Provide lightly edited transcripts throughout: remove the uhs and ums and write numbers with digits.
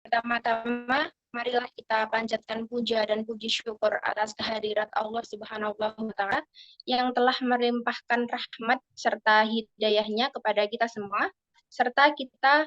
Pertama-tama, marilah kita panjatkan puja dan puji syukur atas kehadirat Allah Subhanahu wa Ta'ala yang telah melimpahkan rahmat serta hidayahnya kepada kita semua, serta kita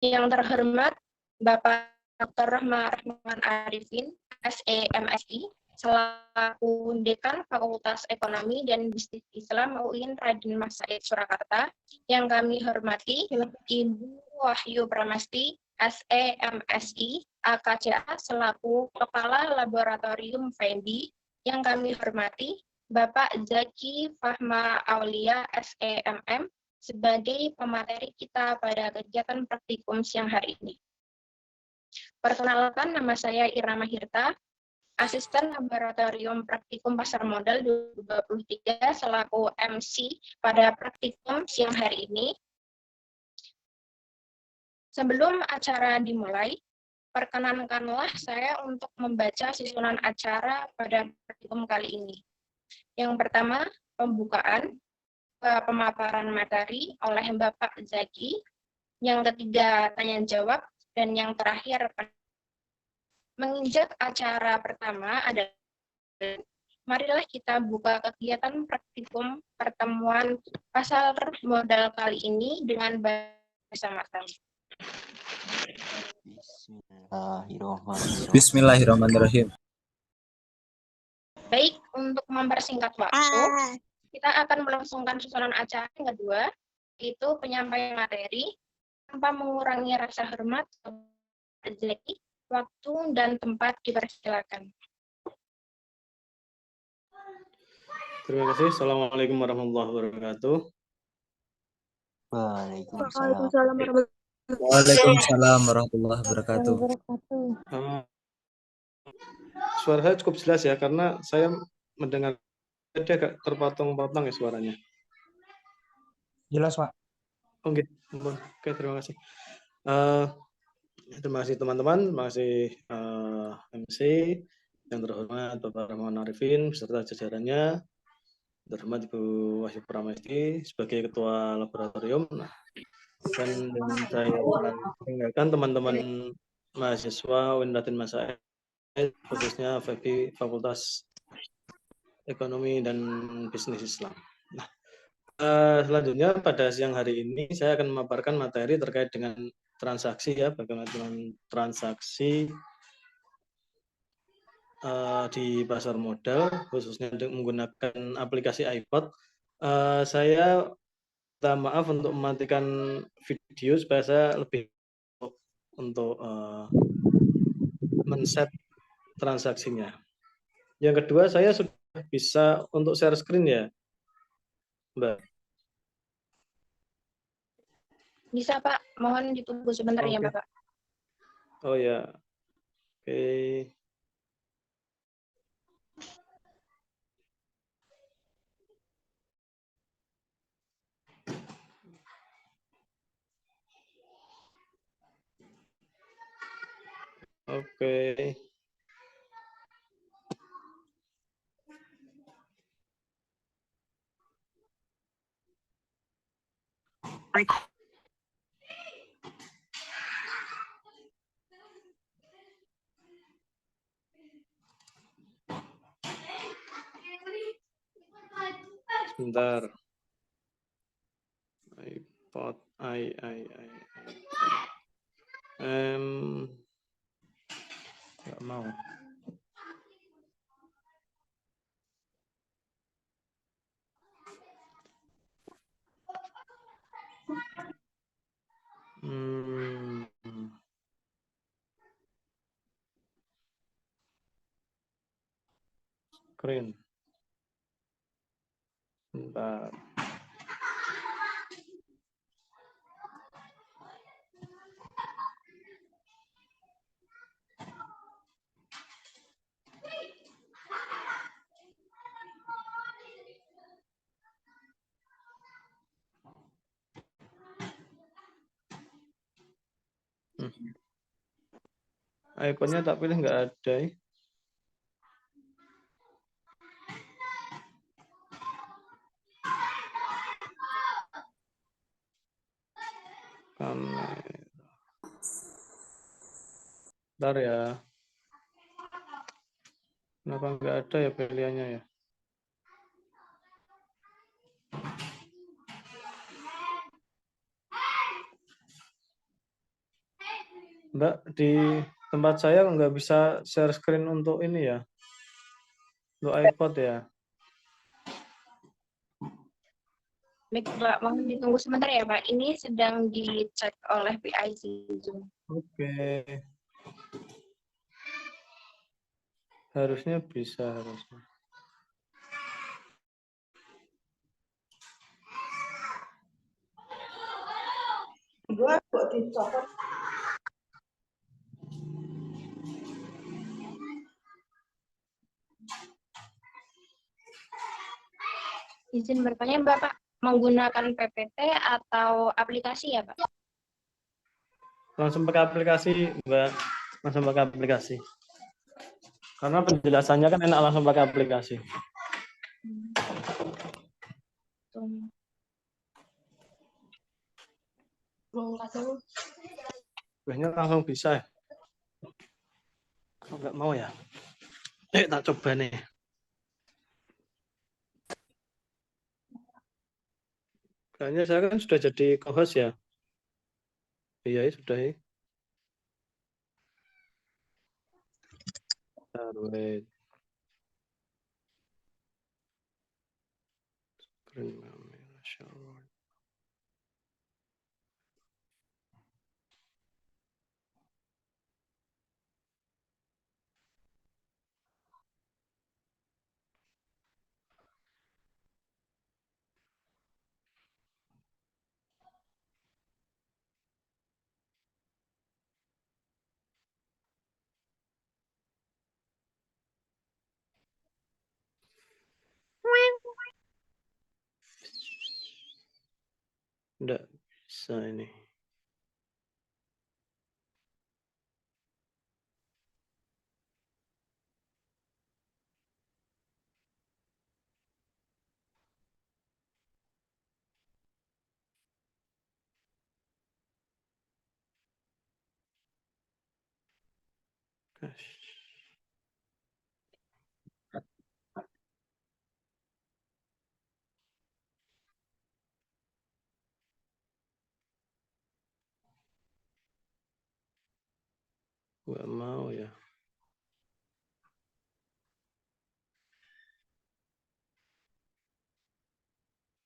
yang terhormat Bapak Dr. Rahman Arifin, SEMSI, selaku Dekan Fakultas Ekonomi dan Bisnis Islam UIN Raden Mas Said Surakarta, yang kami hormati Ibu Wahyu Pramesti, SEMSI, AKCA, selaku Kepala Laboratorium Fendi, yang kami hormati Bapak Zaki Fahma Aulia, SEMM, sebagai pemateri kita pada kegiatan praktikum siang hari ini. Perkenalkan, nama saya Irama Hirta, Asisten Laboratorium Praktikum Pasar Modal 2023 selaku MC pada praktikum siang hari ini. Sebelum acara dimulai, perkenankanlah saya untuk membaca susunan acara pada praktikum kali ini. Yang pertama, pembukaan, pemaparan materi oleh Bapak Zaki, yang ketiga tanya jawab, dan yang terakhir menginjak acara pertama adalah marilah kita buka kegiatan praktikum pertemuan pasar modal kali ini dengan bersama-sama. Bismillahirrahmanirrahim. Baik, untuk mempersingkat waktu, kita akan melangsungkan susunan acara yang kedua, yaitu penyampaian materi tanpa mengurangi rasa hormat. Jadi, waktu dan tempat dipersilakan. Terima kasih. Assalamualaikum warahmatullahi wabarakatuh. Waalaikumsalam warahmatullahi wabarakatuh. Suara saya cukup jelas ya, karena saya mendengar dia agak terpotong-potong ya suaranya. Jelas, Pak. Oke, terima kasih. Terima kasih teman-teman, terima kasih MC yang terhormat Bapak Rahman Arifin beserta jajarannya, terhormat Ibu Wahyu Pramesti sebagai Ketua Laboratorium. Dan saya ingatkan teman-teman mahasiswa UIN Raden Mas Said, khususnya Fakultas Ekonomi dan Bisnis Islam. Nah, selanjutnya pada siang hari ini saya akan memaparkan materi terkait dengan transaksi ya, bagaimana dengan transaksi di pasar modal, khususnya menggunakan aplikasi iPod. Saya minta maaf untuk mematikan video supaya saya lebih untuk men-set transaksinya. Yang kedua, saya sudah bisa untuk share screen ya, Mbak. Bisa, Pak. Mohon ditunggu sebentar ya, Bapak. Oh ya. Oke. Oke. Sebentar. iPod, nggak mau. Screen. Sebentar. iPhone-nya tak pilih nggak ada. Kamera. Bentar ya. Kenapa nggak ada ya pilihannya ya? Mbak, di tempat saya nggak bisa share screen untuk ini ya. Untuk iPod ya. Baik, Pak, mohon ditunggu sebentar ya, Pak. Ini sedang dicek oleh PIC Zoom. Oke. Harusnya bisa, harusnya. Gua kok dicopot. Izin bertanya, Bapak menggunakan PPT atau aplikasi ya, Pak? Langsung pakai aplikasi, Mbak. Langsung pakai aplikasi. Karena penjelasannya kan enak langsung pakai aplikasi. Biasanya langsung bisa ya. Nggak mau ya. Tak coba nih. Kayaknya saya kan sudah jadi co-host ya. Iya, sudah ya. Wait. Enggak bisa ini. Nggak mau ya.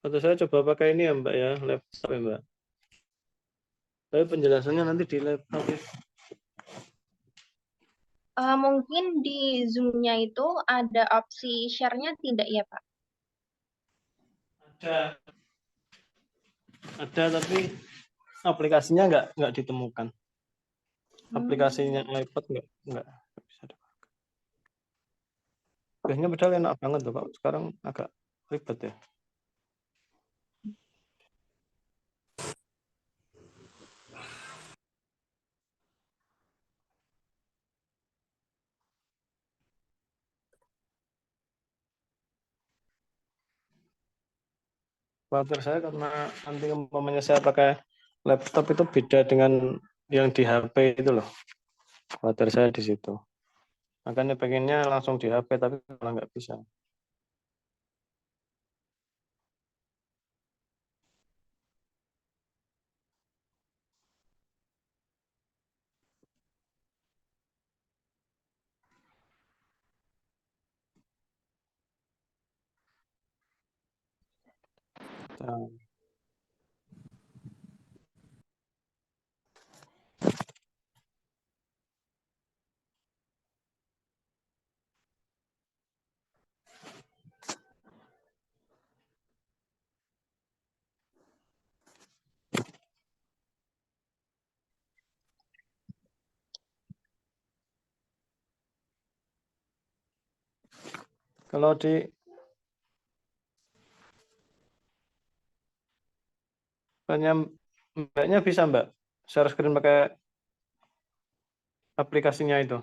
Atau saya coba pakai ini ya Mbak ya, laptop ya Mbak. Tapi penjelasannya nanti di laptop ya. Mungkin di Zoom-nya itu ada opsi share-nya tidak ya, Pak? Ada. Ada tapi aplikasinya nggak ditemukan. Aplikasinya iPod nggak bisa dipakai. Biasanya padahal enak banget tuh Pak. Sekarang agak ribet ya. Khawatir saya karena nanti umpamanya saya pakai laptop itu beda dengan yang di HP itu loh. Khawatir saya di situ. Makanya pengennya langsung di HP tapi malah nggak bisa. Nah, kalau di Mbaknya bisa Mbak share screen pakai aplikasinya itu?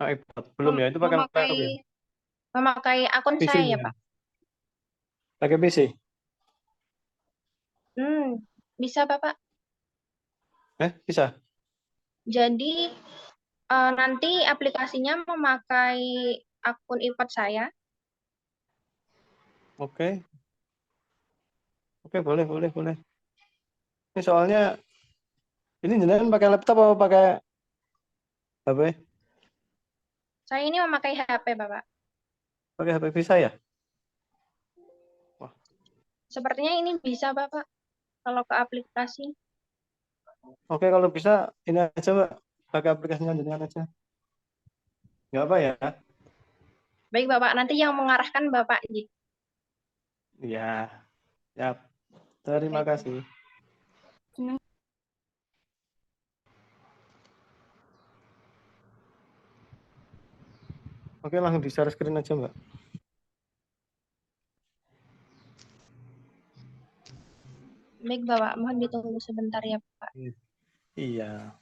iPad. Belum ya, itu pakai laptop ya? Memakai akun PC saya ya, ya? Pak. Pakai PC? Bisa, Bapak. Bisa? Jadi nanti aplikasinya memakai akun iPad saya. Oke. Oke, boleh. Ini soalnya, ini jenengan pakai laptop atau pakai HP? Saya ini memakai HP, Bapak. Pakai HP bisa ya? Wah, Sepertinya ini bisa, Bapak, kalau ke aplikasi. oke, kalau bisa ini aja, Mbak. Pakai aplikasinya jenengan aja. Nggak apa ya? Baik, Bapak. Nanti yang mengarahkan Bapak. Iya. Siap. Terima kasih. Oke, langsung di-share screen aja, Mbak. Baik, Bapak. Mohon ditunggu sebentar ya, Pak. Iya.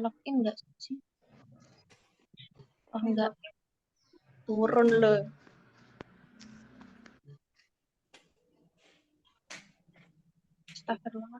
Login nggak sih? Oh, enggak. Turun loh. Astagfirullah.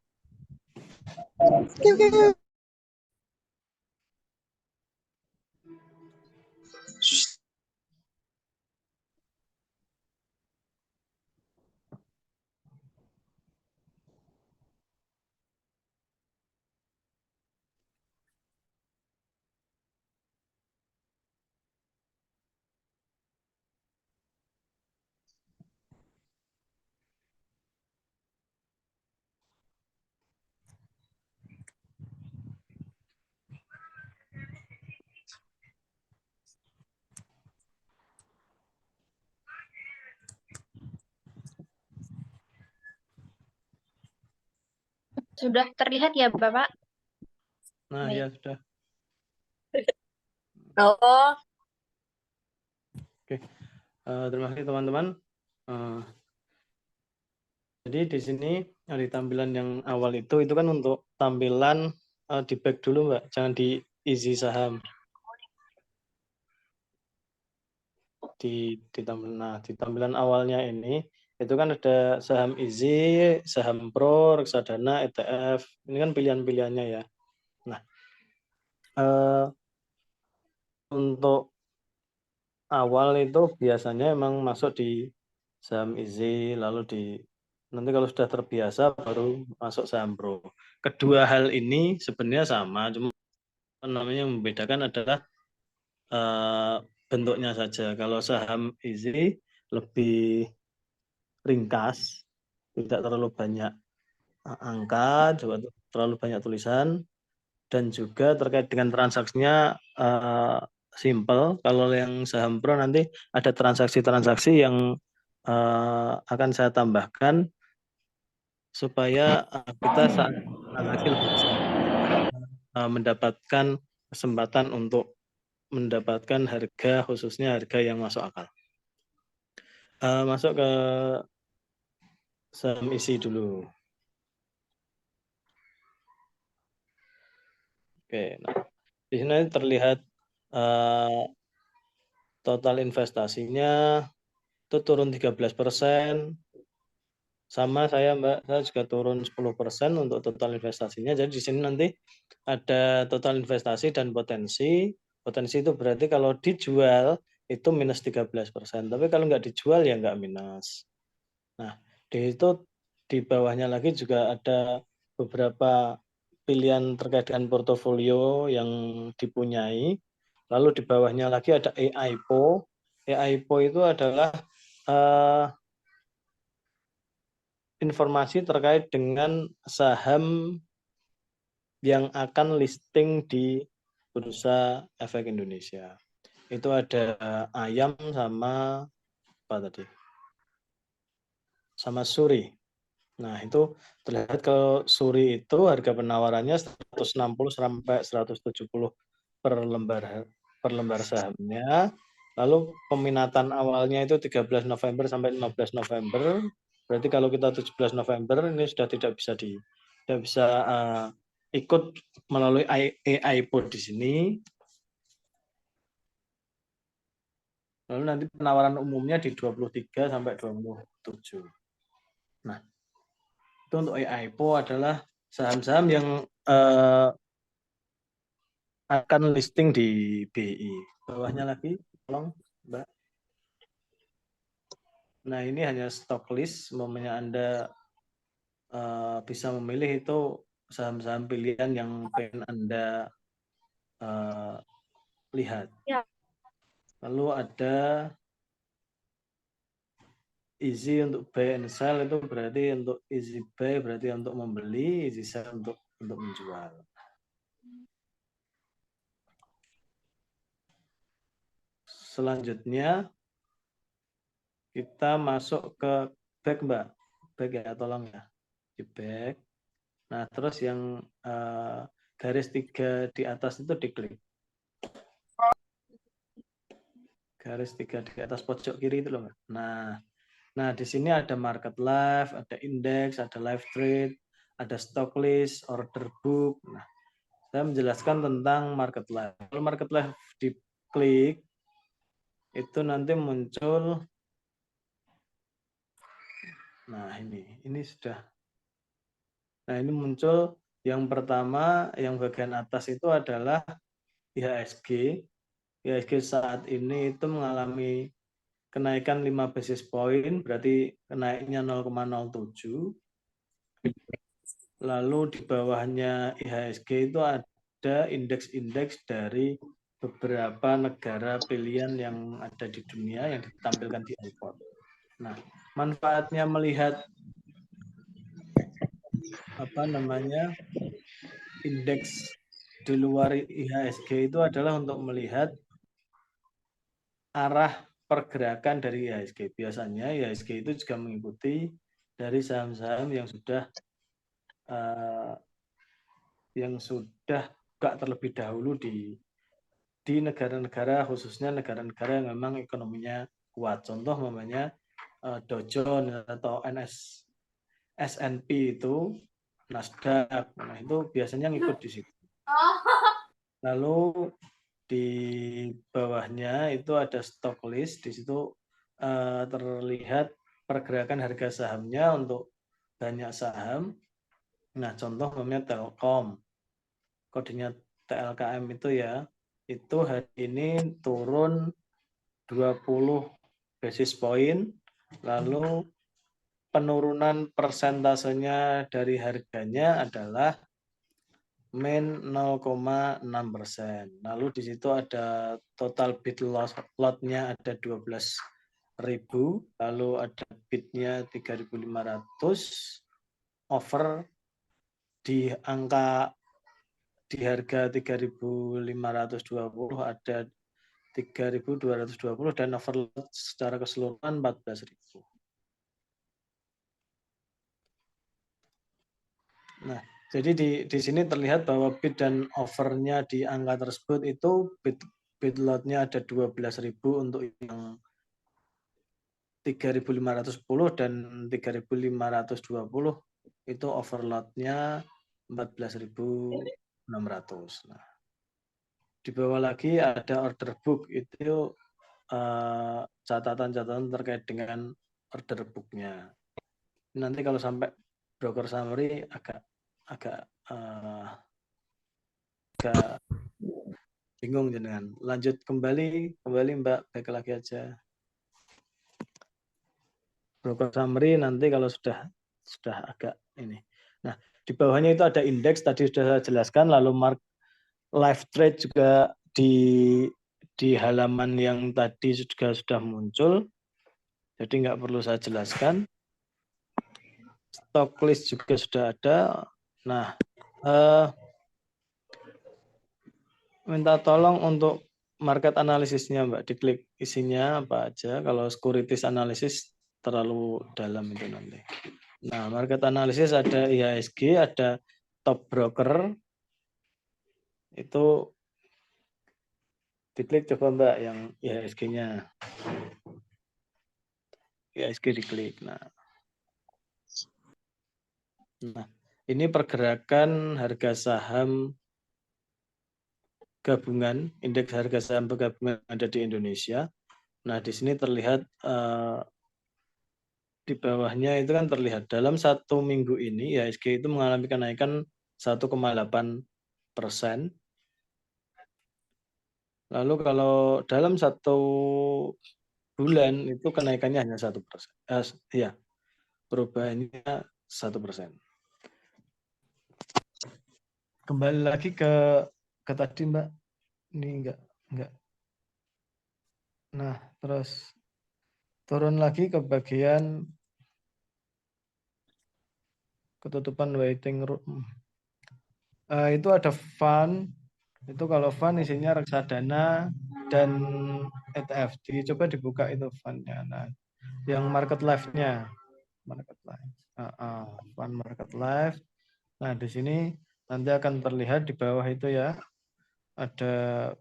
Sudah terlihat ya, Bapak? Nah, Baik. ya sudah. Oh. Oke. Terima kasih teman-teman. Jadi di sini di tampilan yang awal itu kan untuk tampilan di back dulu, Mbak. Jangan di isi saham. Di tampilan awalnya ini itu kan ada saham easy, saham pro, reksadana, ETF. Ini kan pilihan-pilihannya ya. Nah, untuk awal itu biasanya emang masuk di saham easy, lalu nanti kalau sudah terbiasa baru masuk saham pro. Kedua hal ini sebenarnya sama, cuma namanya yang membedakan adalah bentuknya saja. Kalau saham easy lebih ringkas, tidak terlalu banyak angka, juga terlalu banyak tulisan, dan juga terkait dengan transaksinya simple. Kalau yang saham pro nanti ada transaksi-transaksi yang akan saya tambahkan supaya kita saat transaksi lebih bisa mendapatkan kesempatan untuk mendapatkan harga, khususnya harga yang masuk akal. Masuk ke saham isi dulu. Oke, nah di sini terlihat total investasinya itu turun 13%. Sama saya, Mbak, saya juga turun 10% untuk total investasinya. Jadi di sini nanti ada total investasi dan potensi. Potensi itu berarti kalau dijual itu minus 13%. Tapi kalau nggak dijual ya nggak minus. Nah, di bawahnya lagi juga ada beberapa pilihan terkait dengan portofolio yang dipunyai. Lalu di bawahnya lagi ada EIPO. EIPO itu adalah informasi terkait dengan saham yang akan listing di Bursa Efek Indonesia. Itu ada ayam sama apa tadi? Sama suri. Nah, itu terlihat kalau suri itu harga penawarannya 160 sampai 170 per lembar sahamnya. Lalu peminatan awalnya itu 13 November sampai 15 November. Berarti kalau kita 17 November ini sudah tidak bisa ikut melalui AIPO di sini. Lalu nanti penawaran umumnya di 23 sampai 27. Nah, itu untuk AIPO adalah saham-saham yang akan listing di BI. Bawahnya lagi, tolong Mbak. Nah, ini hanya stock list. Momennya Anda bisa memilih itu saham-saham pilihan yang pengen Anda lihat. Ya. Lalu ada easy untuk buy and sell, itu berarti untuk easy buy berarti untuk membeli, easy sell untuk menjual. Selanjutnya kita masuk ke back, Mbak. Back ya, tolong ya. Di back. Nah, terus yang garis 3 di atas itu diklik. Garis 3 di atas pojok kiri itu loh, Mbak. Nah, di sini ada market live, ada index, ada live trade, ada stock list, order book. Nah, saya menjelaskan tentang market live. Kalau market live diklik, itu nanti muncul. Nah, ini sudah. Nah, ini muncul yang pertama, yang bagian atas itu adalah IHSG. IHSG saat ini itu mengalami kenaikan 5 basis point, berarti kenaiknya 0,07. Lalu di bawahnya IHSG itu ada indeks-indeks dari beberapa negara pilihan yang ada di dunia yang ditampilkan di iPod. Nah, manfaatnya melihat indeks di luar IHSG itu adalah untuk melihat arah pergerakan dari IHSG. Biasanya IHSG itu juga mengikuti dari saham-saham yang sudah buka terlebih dahulu di negara-negara, khususnya negara-negara yang memang ekonominya kuat. Contoh namanya Dow Jones atau S&P itu, Nasdaq. Nah, itu biasanya ngikut di situ. Lalu di bawahnya itu ada stock list. Di situ terlihat pergerakan harga sahamnya untuk banyak saham. Nah, contoh namanya Telkom. Kodenya TLKM itu ya. Itu hari ini turun 20 basis point. Lalu penurunan persentasenya dari harganya adalah min 0,6%. Lalu di situ ada total bid lot-nya ada 12.000, lalu ada bidnya 3.500, over di harga 3.520 ada 3.220 dan overload secara keseluruhan 14.000. Nah, jadi di sini terlihat bahwa bid dan overnya di angka tersebut itu bid lot-nya ada 12.000 untuk yang 3.510 dan 3.520 itu overload-nya 14.600. Nah, di bawah lagi ada order book, itu catatan-catatan terkait dengan order book-nya. Nanti kalau sampai broker summary agak bingung jenengan. Lanjut kembali Mbak, baik lagi aja. Broker summary nanti kalau sudah agak ini. Nah, di bawahnya itu ada indeks, tadi sudah saya jelaskan, lalu live trade juga di halaman yang tadi juga sudah muncul. Jadi nggak perlu saya jelaskan. Stock list juga sudah ada. Nah, minta tolong untuk market analisisnya, Mbak. Diklik isinya apa aja. Kalau securities analysis terlalu dalam itu nanti. Nah, market analisis ada IHSG, ada top broker. Itu Diklik coba Mbak yang IHSG-nya. IHSG diklik. Nah, ini pergerakan harga saham gabungan, indeks harga saham gabungan ada di Indonesia. Nah, di sini terlihat di bawahnya itu kan terlihat dalam 1 minggu ini IHSG itu mengalami kenaikan 1,8%. Lalu kalau dalam 1 bulan itu kenaikannya hanya 1%. Ya, perubahannya 1%. Kembali lagi ke tadi Mbak, ini enggak. Nah, terus turun lagi ke bagian ketutupan waiting room. Itu ada fund. Itu kalau fund isinya reksadana dan ETF. Coba dibuka itu fundnya. Nah, yang market life-nya, fund market life. Nah, di sini nanti akan terlihat di bawah itu ya, ada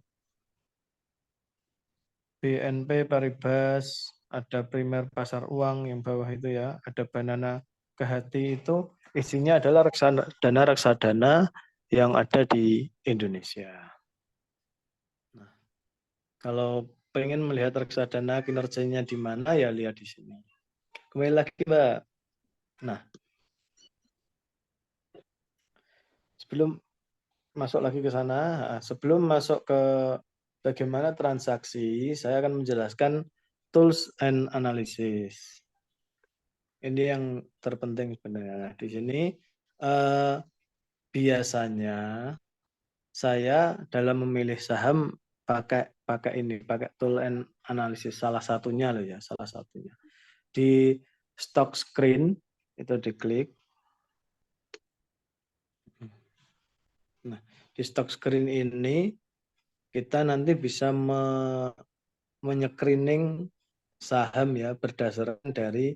BNP Paribas, ada Primer Pasar Uang yang bawah itu ya, ada Banana Kehati, itu isinya adalah reksadana yang ada di Indonesia. Nah, kalau pengen melihat reksadana kinerjanya di mana ya lihat di sini. Kembali lagi Mbak. Nah, sebelum masuk lagi ke sana, sebelum masuk ke bagaimana transaksi, saya akan menjelaskan tools and analysis. Ini yang terpenting sebenarnya. Di sini biasanya saya dalam memilih saham pakai tool and analysis, salah satunya loh ya, salah satunya. Di stock screen itu diklik. Nah, di stock screen ini kita nanti bisa menycreening saham ya berdasarkan dari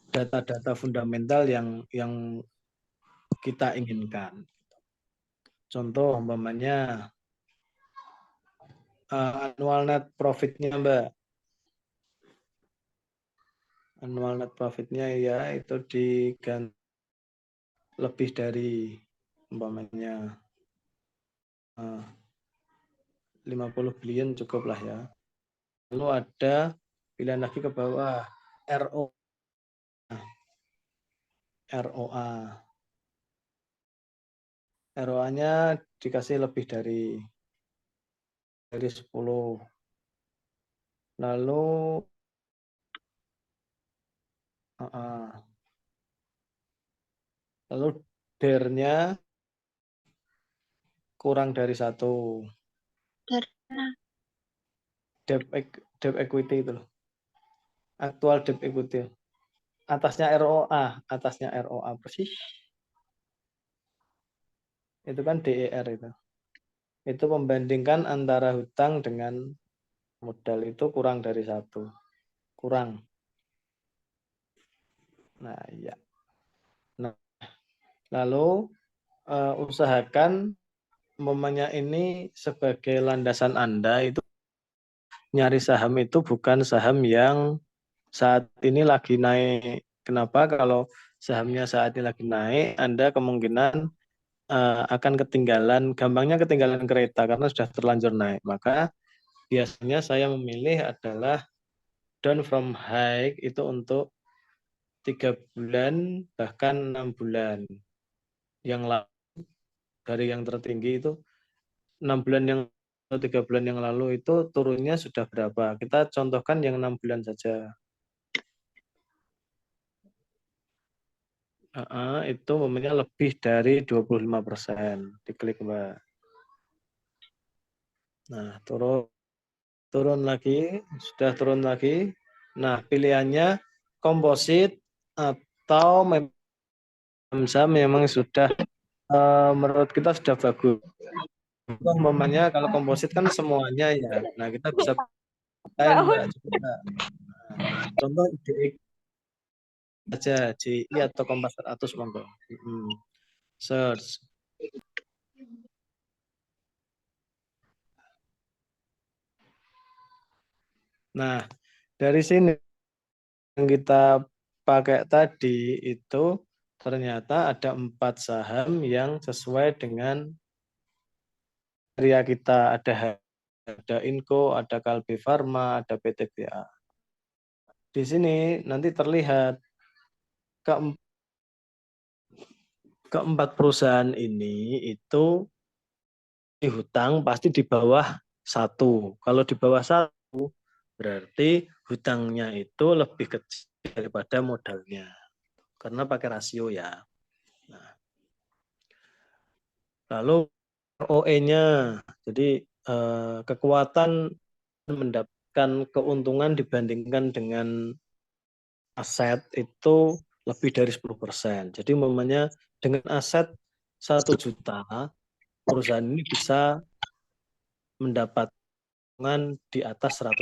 data-data fundamental yang kita inginkan. Contoh umpamanya annual net profit-nya Mbak. Annual net profit-nya ya itu diganti lebih dari umpamanya 50 billion cukup lah ya. Lalu ada pilihan lagi ke bawah ROA. ROA-nya dikasih lebih dari 10. Lalu DER-nya kurang dari 1. Debt equity itu loh. Aktual debt equity. Atasnya ROA persis. Itu kan DER itu. Itu membandingkan antara hutang dengan modal itu kurang dari 1. Kurang. Nah, iya. Nah, lalu usahakan umpamanya ini sebagai landasan Anda itu nyari saham itu bukan saham yang saat ini lagi naik. Kenapa? Kalau sahamnya saat ini lagi naik, Anda kemungkinan akan gampangnya ketinggalan kereta karena sudah terlanjur naik. Maka biasanya saya memilih adalah down from high itu untuk 3 bulan bahkan 6 bulan. Yang lalu dari yang tertinggi itu 6 bulan yang 3 bulan yang lalu itu turunnya sudah berapa? Kita contohkan yang 6 bulan saja. Itu momennya lebih dari 25%. Diklik Mbak. Nah, turun lagi, sudah turun lagi. Nah, pilihannya komposit atau saham memang sudah menurut kita sudah bagus. Umpamanya kalau komposit kan semuanya ya. Nah, kita bisa contoh IDX aja GI atau Kompas 100 monggo. Search. Nah, dari sini yang kita pakai tadi itu ternyata ada 4 saham yang sesuai dengan kriteria kita. Ada Inco, ada Kalbe Farma, ada PTBA. Di sini nanti terlihat keempat perusahaan ini itu hutang pasti di bawah 1. Kalau di bawah 1 berarti hutangnya itu lebih kecil daripada modalnya. Karena pakai rasio ya. Nah, lalu ROE-nya, jadi kekuatan mendapatkan keuntungan dibandingkan dengan aset itu lebih dari 10%. Jadi umpamanya dengan aset 1 juta, perusahaan ini bisa mendapat keuntungan di atas 100.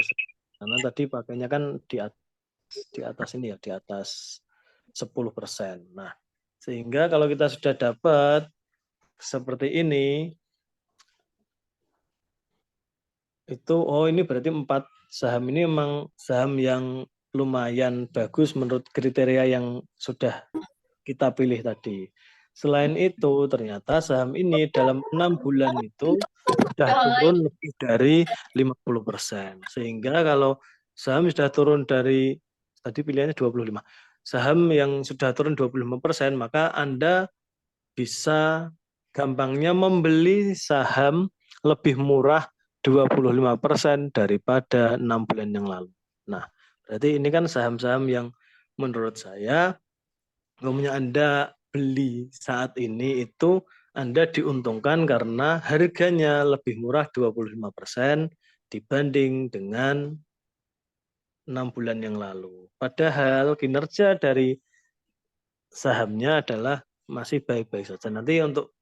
Karena tadi pakainya kan di atas ini ya, di atas 10%. Nah, sehingga kalau kita sudah dapat seperti ini, itu ini berarti 4 saham ini memang saham yang lumayan bagus menurut kriteria yang sudah kita pilih tadi. Selain itu, ternyata saham ini dalam 6 bulan itu sudah turun lebih dari 50%. Sehingga kalau saham sudah turun dari, tadi pilihannya 25, saham yang sudah turun 25%, maka Anda bisa gampangnya membeli saham lebih murah 25% daripada 6 bulan yang lalu. Nah, berarti ini kan saham-saham yang menurut saya, umumnya Anda beli saat ini itu Anda diuntungkan karena harganya lebih murah 25% dibanding dengan 6 bulan yang lalu. Padahal kinerja dari sahamnya adalah masih baik-baik saja. Nanti untuk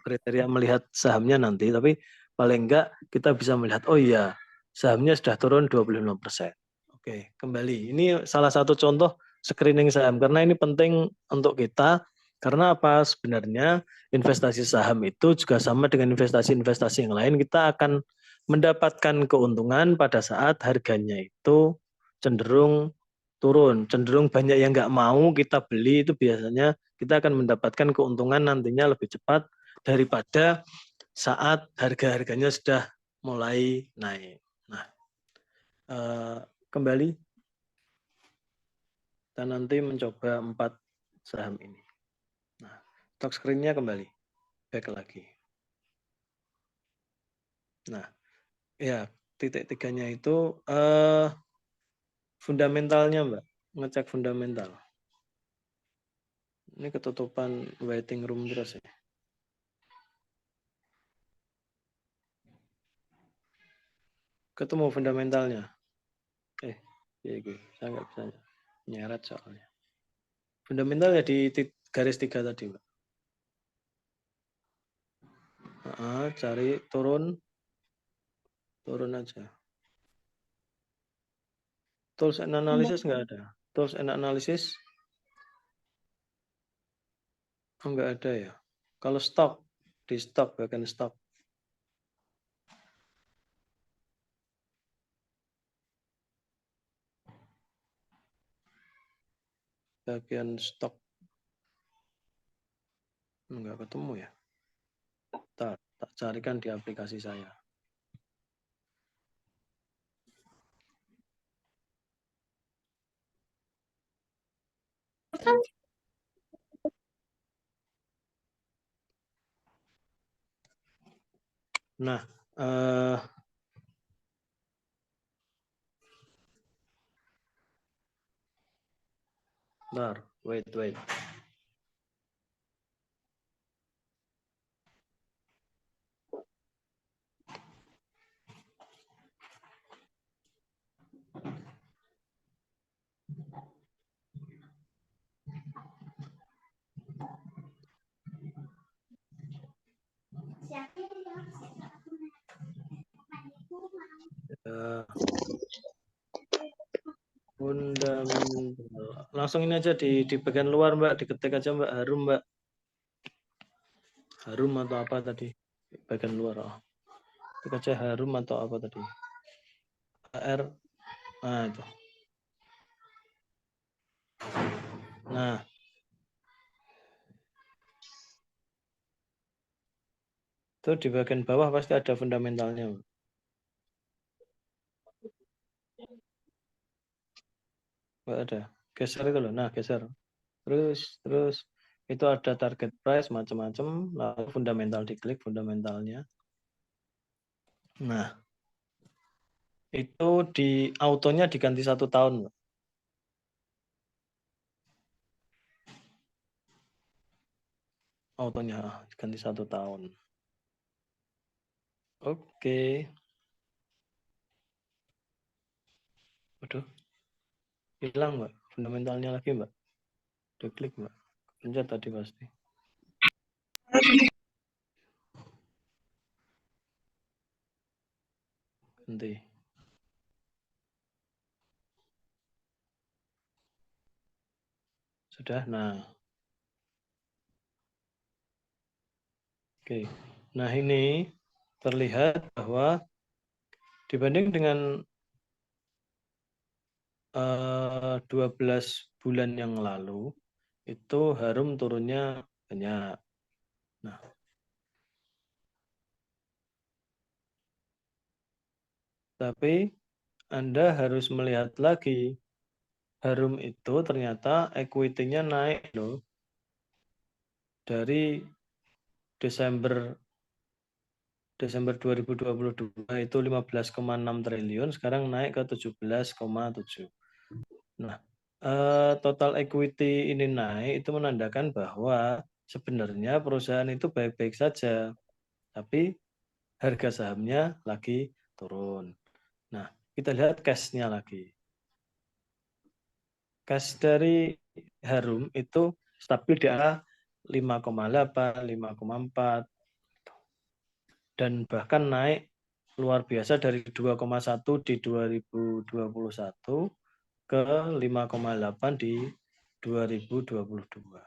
kriteria melihat sahamnya nanti, tapi paling enggak kita bisa melihat, oh iya, sahamnya sudah turun 25%. Oke, kembali. Ini salah satu contoh screening saham, karena ini penting untuk kita, karena apa? Sebenarnya investasi saham itu juga sama dengan investasi-investasi yang lain, kita akan mendapatkan keuntungan pada saat harganya itu cenderung turun, cenderung banyak yang nggak mau kita beli, itu biasanya kita akan mendapatkan keuntungan nantinya lebih cepat daripada saat harga-harganya sudah mulai naik. Nah, kembali kita nanti mencoba 4 saham ini. Nah, stock screen-nya kembali, back lagi. Nah, ya titik 3-nya itu fundamentalnya, Mbak, ngecek fundamental. Ini ketutupan waiting room terus ya. Ketemu fundamentalnya. Ya gue, saya nggak bisa nyeret soalnya. Fundamentalnya di garis 3 tadi, Mbak. Cari turun aja. Tools and analysis nggak ada. Tools and analysis nggak ada ya. Kalau stock, di stock, bagian stock. Bagian stok nggak ketemu ya. Tak carikan di aplikasi saya. Nah, bentar, wait. Fundamental. Langsung ini aja di bagian luar, Mbak, diketik aja, Mbak, Harum, Mbak. Harum atau apa tadi? Bagian luar. Ketik aja Harum atau apa tadi? Nah, itu. Nah, itu di bagian bawah pasti ada fundamentalnya. Nggak ada. Geser itu loh. Nah, geser. Terus itu ada target price macam-macam, lalu fundamental diklik fundamentalnya. Nah, itu di autonya diganti 1 tahun. Autonya diganti 1 tahun. Oke. Waduh. Hilang, Mbak. Fundamentalnya lagi, Mbak. Diklik, Mbak. Pencet tadi pasti. Nanti. Sudah, nah. Oke. Nah, ini terlihat bahwa dibanding dengan 12 bulan yang lalu, itu Harum turunnya banyak. Nah, tapi Anda harus melihat lagi, Harum itu ternyata equity-nya naik loh. Dari Desember 2022 itu 15,6 triliun, sekarang naik ke 17,7. Nah, total equity ini naik itu menandakan bahwa sebenarnya perusahaan itu baik-baik saja, tapi harga sahamnya lagi turun. Nah, kita lihat cash-nya lagi. Cash dari Harum itu stabil di angka 5,8, 5,4, dan bahkan naik luar biasa dari 2,1 di 2021 ke 5,8 di 2022.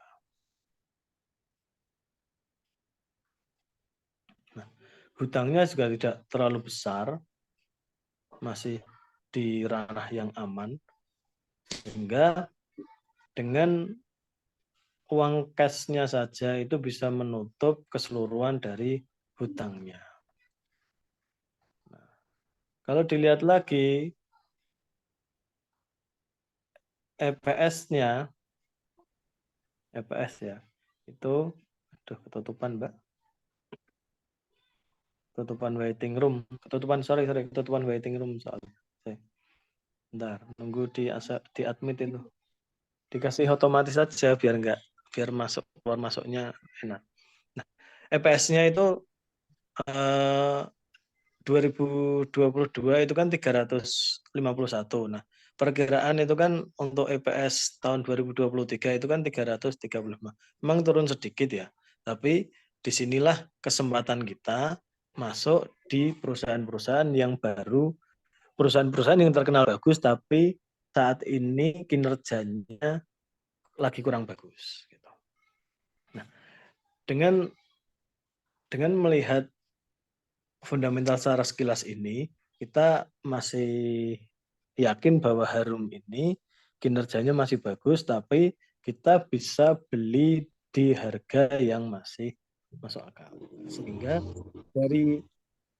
Nah, hutangnya juga tidak terlalu besar, masih di ranah yang aman, sehingga dengan uang cash-nya saja itu bisa menutup keseluruhan dari hutangnya. Nah, kalau dilihat lagi EPS-nya, EPS ya, itu, aduh ketutupan Mbak, ketutupan waiting room, ketutupan waiting room soalnya. Bentar, nunggu di admit itu, dikasih otomatis saja biar masuk keluar masuknya enak. Nah, EPS-nya itu 2022 itu kan 351. Nah, perkiraan itu kan untuk EPS tahun 2023 itu kan 335. Memang turun sedikit ya, tapi disinilah kesempatan kita masuk di perusahaan-perusahaan yang baru, perusahaan-perusahaan yang terkenal bagus, tapi saat ini kinerjanya lagi kurang bagus. Nah, dengan melihat fundamental secara sekilas ini, kita masih yakin bahwa Harum ini kinerjanya masih bagus, tapi kita bisa beli di harga yang masih masuk akal. Sehingga dari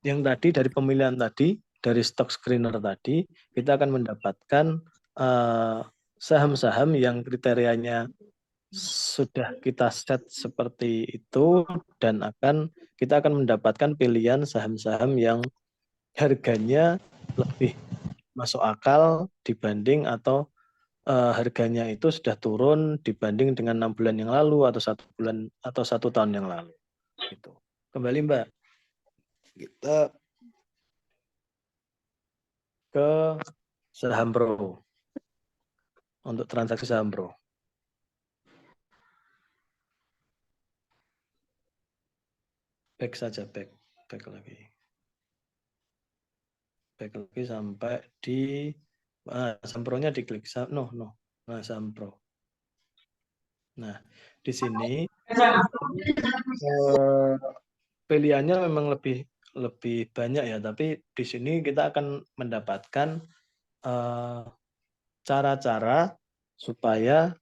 yang tadi, dari pemilihan tadi, dari stock screener tadi, kita akan mendapatkan saham-saham yang kriterianya sudah kita set seperti itu, dan kita akan mendapatkan pilihan saham-saham yang harganya lebih masuk akal dibanding, atau harganya itu sudah turun dibanding dengan 6 bulan yang lalu atau 1 bulan atau 1 tahun yang lalu. Gitu. Kembali Mbak, kita ke saham Pro untuk transaksi saham Pro. Back saja, back lagi. Back lagi sampai di saham Pro-nya diklik. Nah, saham Pro. Nah, di sini pilihannya memang lebih banyak ya, tapi di sini kita akan mendapatkan cara-cara supaya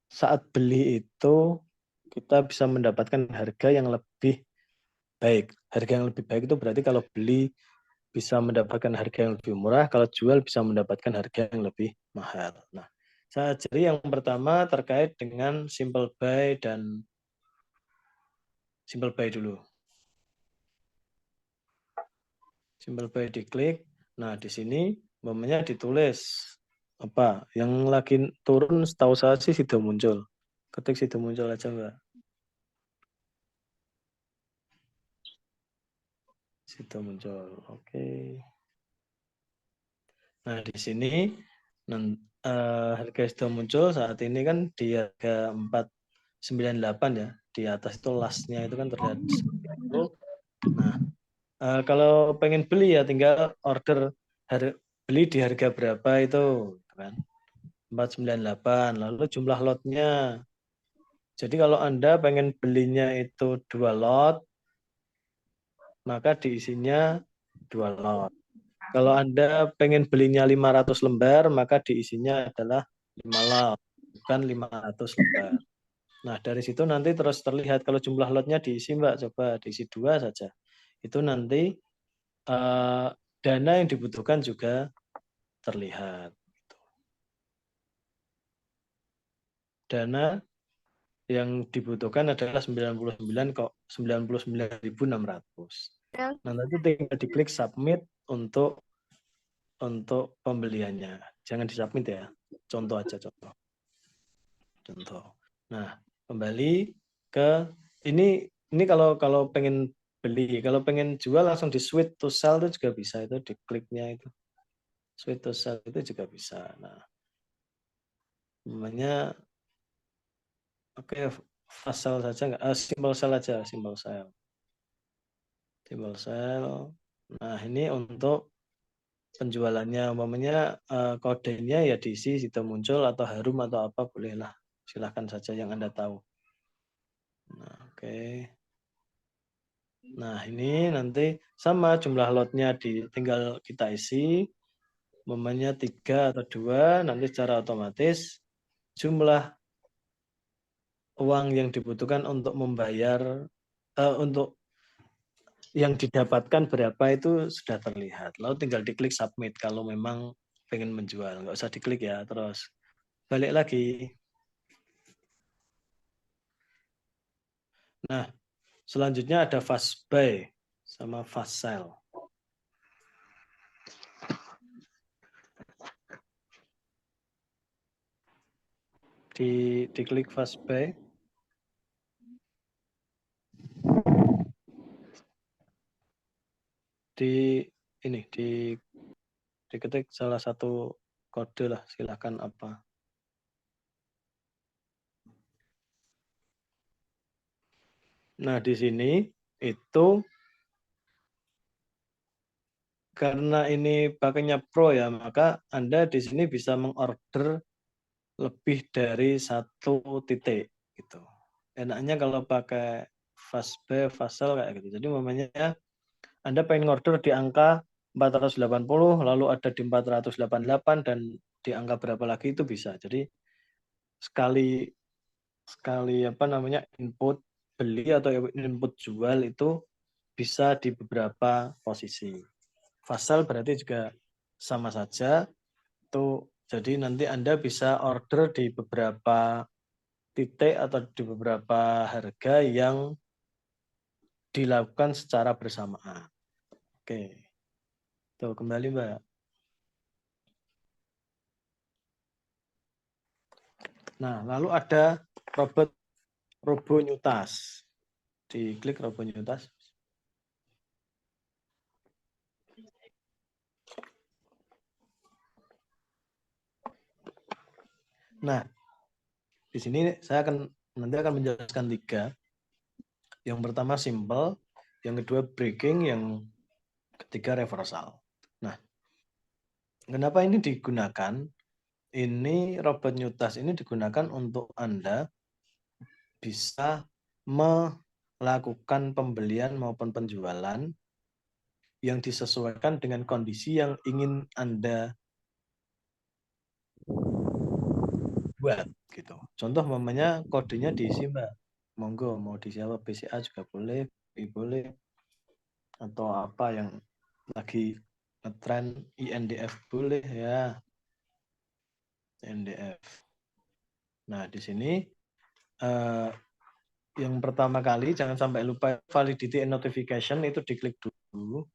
saat beli itu kita bisa mendapatkan harga yang lebih baik. Harga yang lebih baik itu berarti kalau beli bisa mendapatkan harga yang lebih murah, kalau jual bisa mendapatkan harga yang lebih mahal. Nah, saya ajari yang pertama terkait dengan simple buy dan simple buy dulu. Simple buy diklik. Nah, di sini umpamanya ditulis apa yang lagi turun, setahu saya sih sudah muncul. Ketik sudah muncul aja, Mbak. Sudah muncul. Oke. Nah, di sini harga sudah muncul saat ini kan di harga 498 ya. Di atas itu lastnya itu kan terlihat seperti itu. Nah, kalau pengen beli ya tinggal order beli di harga berapa itu kan. 498. Lalu jumlah lotnya. Jadi kalau Anda pengen belinya itu 2 lot, maka diisinya 2 lot. Kalau Anda pengen belinya 500 lembar, maka diisinya adalah 5 lot, bukan 500 lembar. Nah, dari situ nanti terus terlihat kalau jumlah lotnya diisi, Mbak, coba diisi 2 saja. Itu nanti dana yang dibutuhkan juga terlihat. Dana yang dibutuhkan adalah 99.600. Nah, nanti tinggal diklik submit untuk pembeliannya. Jangan disubmit ya. Contoh aja contoh. Nah, kembali ke ini kalau pengen beli, kalau pengen jual langsung di switch to sell itu juga bisa, itu dikliknya itu. Switch to sell itu juga bisa. Nah, namanya oke, fast sell saja enggak? Simple sell aja, simple sell. Simple sell. Nah, ini untuk penjualannya, umpamanya kodenya ya diisi situ muncul atau harum atau apa bolehlah, silahkan saja yang Anda tahu. Nah, oke. Nah, ini nanti sama jumlah lotnya tinggal kita isi, umpamanya 3 atau 2, nanti secara otomatis jumlah uang yang dibutuhkan untuk membayar untuk yang didapatkan berapa itu sudah terlihat. Lalu tinggal diklik submit kalau memang pengen menjual. Nggak usah diklik ya, terus balik lagi. Nah, selanjutnya ada fast buy sama fast sell. Diklik fast buy. Diketik salah satu kode lah, silakan apa. Nah, di sini itu karena ini pakainya Pro ya, maka Anda di sini bisa mengorder lebih dari 1 titik gitu. Enaknya kalau pakai fast buy, fast sell kayak gitu. Jadi namanya Anda pengen order di angka 480, lalu ada di 488 dan di angka berapa lagi itu bisa. Jadi sekali input beli atau input jual itu bisa di beberapa posisi. Fast sell berarti juga sama saja. Jadi nanti Anda bisa order di beberapa titik atau di beberapa harga yang dilakukan secara bersamaan. Oke. Tuh, kembali Mbak. Nah, lalu ada RoboNewtas. Diklik RoboNewtas. Nah, di sini saya nanti akan menjelaskan 3. Yang pertama simple, yang kedua breaking, yang ketiga reversal. Nah, kenapa ini digunakan? Ini RoboNewtas ini digunakan untuk Anda bisa melakukan pembelian maupun penjualan yang disesuaikan dengan kondisi yang ingin Anda buat gitu. Contoh mamanya kodenya diisi Mbak. Monggo mau diisi apa, BCA juga boleh, boleh, atau apa yang lagi ngetren INDF boleh ya. INDF. Nah, di sini yang pertama kali jangan sampai lupa validity and notification itu diklik dulu.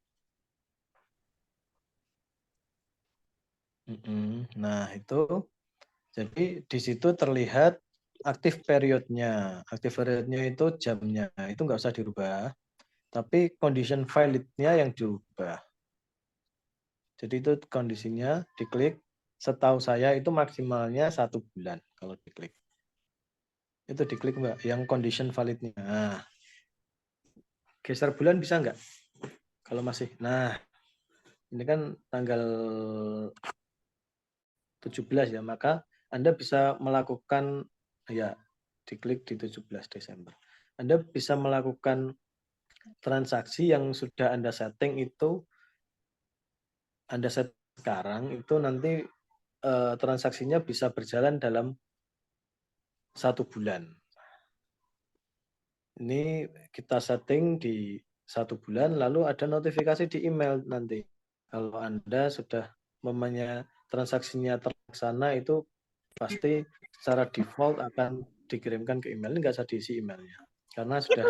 Nah, itu jadi di situ terlihat aktif periodnya. Aktif periodnya itu jamnya. Itu nggak usah dirubah. Tapi condition validnya yang dirubah. Jadi itu kondisinya diklik. Setahu saya itu maksimalnya 1 bulan kalau diklik. Itu diklik Mbak, yang condition validnya. Nah, geser bulan bisa nggak? Kalau masih. Nah, ini kan tanggal 17 ya, maka Anda bisa melakukan, ya diklik di 17 Desember. Anda bisa melakukan transaksi yang sudah Anda setting itu, Anda set sekarang, itu nanti transaksinya bisa berjalan dalam 1 bulan. Ini kita setting di 1 bulan, lalu ada notifikasi di email nanti. Kalau Anda sudah transaksinya terlaksana, itu pasti secara default akan dikirimkan ke email. Ini nggak usah diisi emailnya. Karena sudah.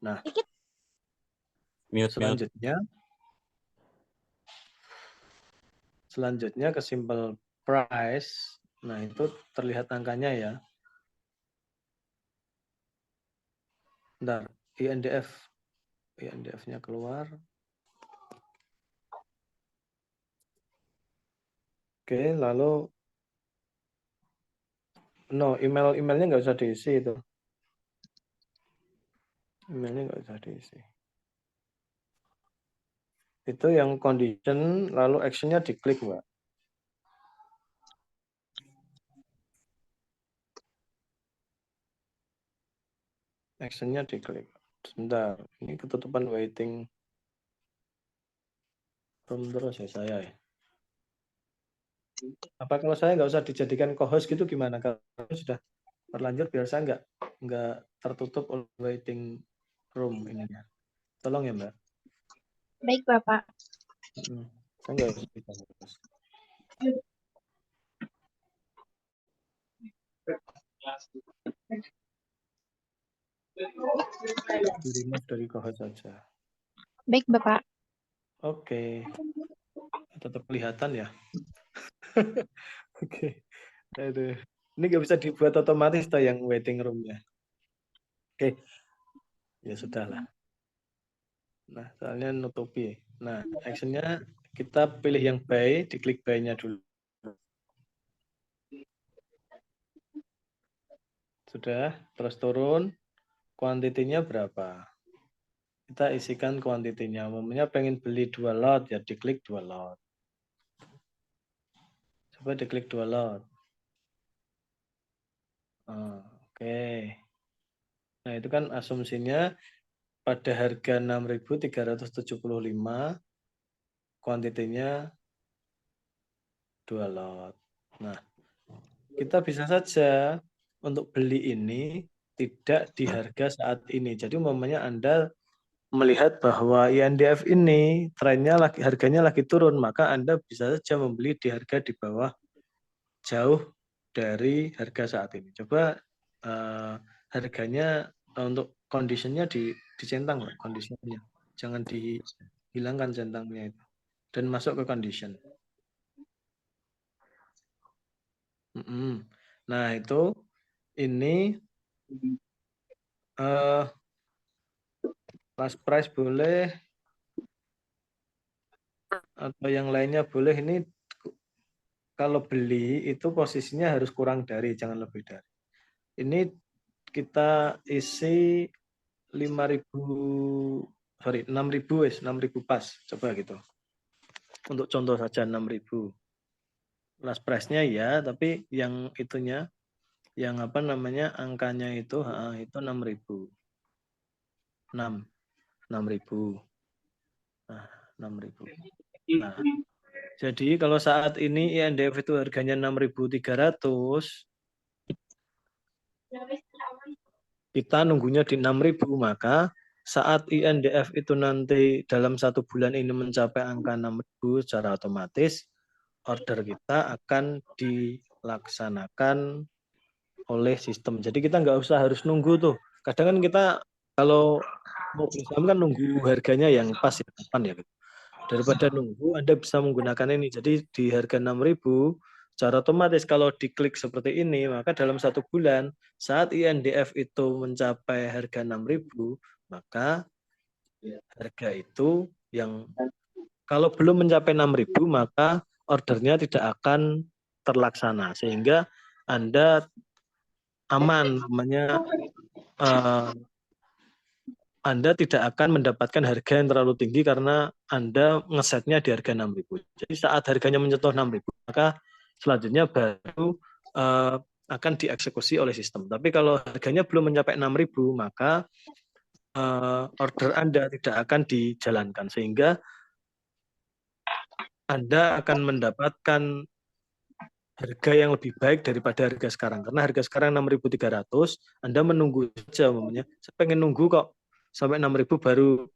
Nah, selanjutnya ke simple price. Nah, itu terlihat angkanya ya. Bentar, INDF-nya keluar. Oke, lalu emailnya nggak usah diisi itu. Emailnya nggak usah diisi. Itu yang condition, lalu action-nya diklik, Mbak. Action-nya diklik. Sebentar, ini ketutupan waiting room terus ya saya ya. Apa kalau saya nggak usah dijadikan co-host gitu gimana? Kalau sudah terlanjur biar saya nggak tertutup oleh waiting room ininya. Tolong ya Mbak. Baik Bapak. Saya nggak usah dijadikan. Di-remove dari co-host saja. Baik Bapak. Oke. Tetap kelihatan ya. Oke. Aduh. Ini nggak bisa dibuat otomatis toh yang waiting room-nya. Oke. Ya sudahlah. Nah, soalnya nutupi. Nah, action-nya kita pilih yang buy, diklik buy-nya dulu. Sudah, terus turun. Kuantitinya berapa? Kita isikan kuantitinya. Umumnya pengen beli 2 lot, ya diklik 2 lot. Coba diklik 2 lot. Oke. Nah, itu kan asumsinya pada harga 6.375, kuantitinya 2 lot. Nah, kita bisa saja untuk beli ini tidak di harga saat ini. Jadi umpamanya Anda melihat bahwa INDF ini trennya harganya lagi turun, maka Anda bisa saja membeli di harga di bawah jauh dari harga saat ini. Coba harganya untuk conditionnya dicentang, conditionnya. Jangan dihilangkan centangnya itu. Dan masuk ke condition. Nah, itu ini last price boleh atau yang lainnya boleh. Ini kalau beli itu posisinya harus kurang dari, jangan lebih dari. Ini kita isi 6.000 pas, coba gitu. Untuk contoh saja 6.000. Last price-nya ya, tapi yang itunya, yang apa namanya, angkanya itu 6.000. 6.000. Nah, 6.000. Nah, Jadi kalau saat ini INDF itu harganya 6.300, kita nunggunya di 6.000, maka saat INDF itu nanti dalam 1 bulan ini mencapai angka 6.000, secara otomatis order kita akan dilaksanakan oleh sistem. Jadi kita nggak usah harus nunggu tuh. Kadang kan kita kalau mau beli saham kan nunggu harganya yang pas ya, kapan ya. Daripada nunggu, Anda bisa menggunakan ini. Jadi di harga 6.000, secara otomatis kalau diklik seperti ini, maka dalam 1 bulan, saat INDF itu mencapai harga 6.000, maka harga itu yang kalau belum mencapai 6.000, maka ordernya tidak akan terlaksana. Sehingga Anda aman, namanya Anda tidak akan mendapatkan harga yang terlalu tinggi karena Anda ngesetnya di harga 6.000. Jadi saat harganya menyentuh 6.000, maka selanjutnya baru akan dieksekusi oleh sistem. Tapi kalau harganya belum mencapai 6.000, maka order Anda tidak akan dijalankan. Sehingga Anda akan mendapatkan harga yang lebih baik daripada harga sekarang. Karena harga sekarang 6.300, Anda menunggu saja. Saya pengen nunggu kok sampai 6.000 baru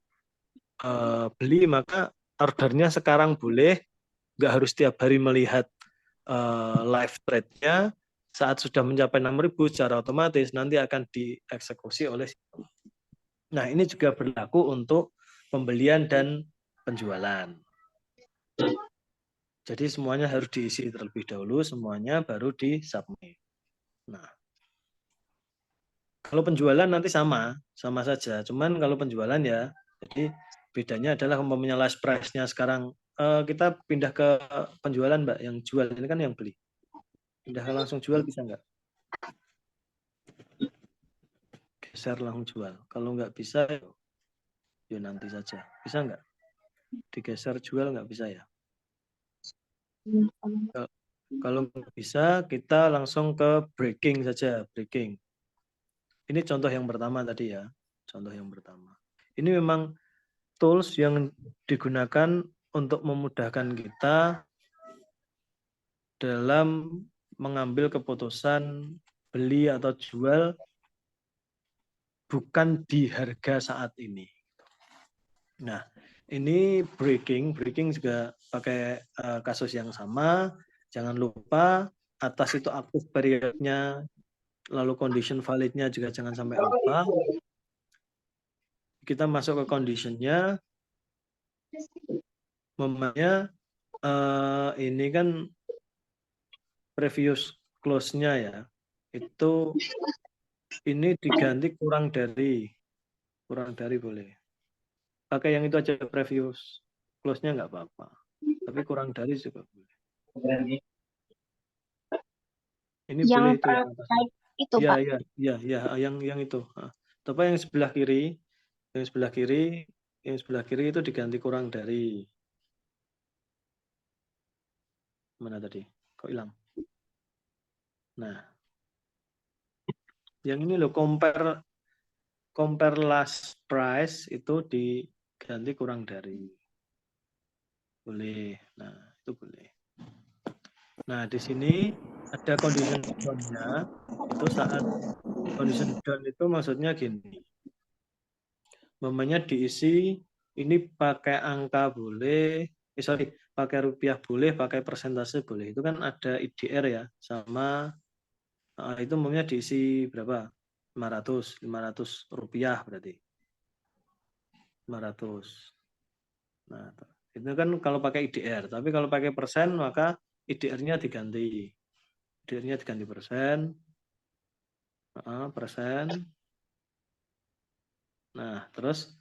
beli, maka ordernya sekarang boleh, nggak harus tiap hari melihat live trade-nya. Saat sudah mencapai 6.000, secara otomatis nanti akan dieksekusi oleh sistem. Nah, ini juga berlaku untuk pembelian dan penjualan. Jadi semuanya harus diisi terlebih dahulu, semuanya baru di-submit. Nah, kalau penjualan nanti sama saja. Cuman kalau penjualan ya, jadi bedanya adalah umpamanya last price-nya sekarang kita pindah ke penjualan, Mbak, yang jual ini kan yang beli. Pindah langsung jual bisa nggak? Geser langsung jual. Kalau nggak bisa, ya nanti saja. Bisa nggak? Digeser jual nggak bisa ya? Kalau nggak bisa, kita langsung ke breaking saja. Breaking. Ini contoh yang pertama tadi ya. Contoh yang pertama. Ini memang tools yang digunakan untuk memudahkan kita dalam mengambil keputusan beli atau jual bukan di harga saat ini. Nah, ini breaking juga pakai kasus yang sama. Jangan lupa atas itu aktif periodnya, lalu condition validnya juga jangan sampai lupa. Kita masuk ke conditionnya, memangnya ini kan previous close-nya ya, itu ini diganti kurang dari boleh. Pakai yang itu aja, previous close-nya nggak apa-apa, tapi kurang dari juga boleh. Ini yang boleh itu yang atas. Itu ya, Pak. Ya, yang itu. Tapi yang sebelah kiri, yang sebelah kiri itu diganti kurang dari. Mana tadi? Kok hilang? Nah, yang ini loh, compare last price itu diganti kurang dari. Boleh. Nah, itu boleh. Nah, di sini ada condition down-nya. Itu saat condition down itu maksudnya gini. Mamanya diisi ini pakai angka boleh, pakai rupiah boleh, pakai persentase boleh. Itu kan ada IDR ya, sama itu mamanya diisi berapa? 500 rupiah berarti. 500. Nah, itu kan kalau pakai IDR, tapi kalau pakai persen maka IDR-nya diganti. IDR-nya diganti persen. Persen. Nah, terus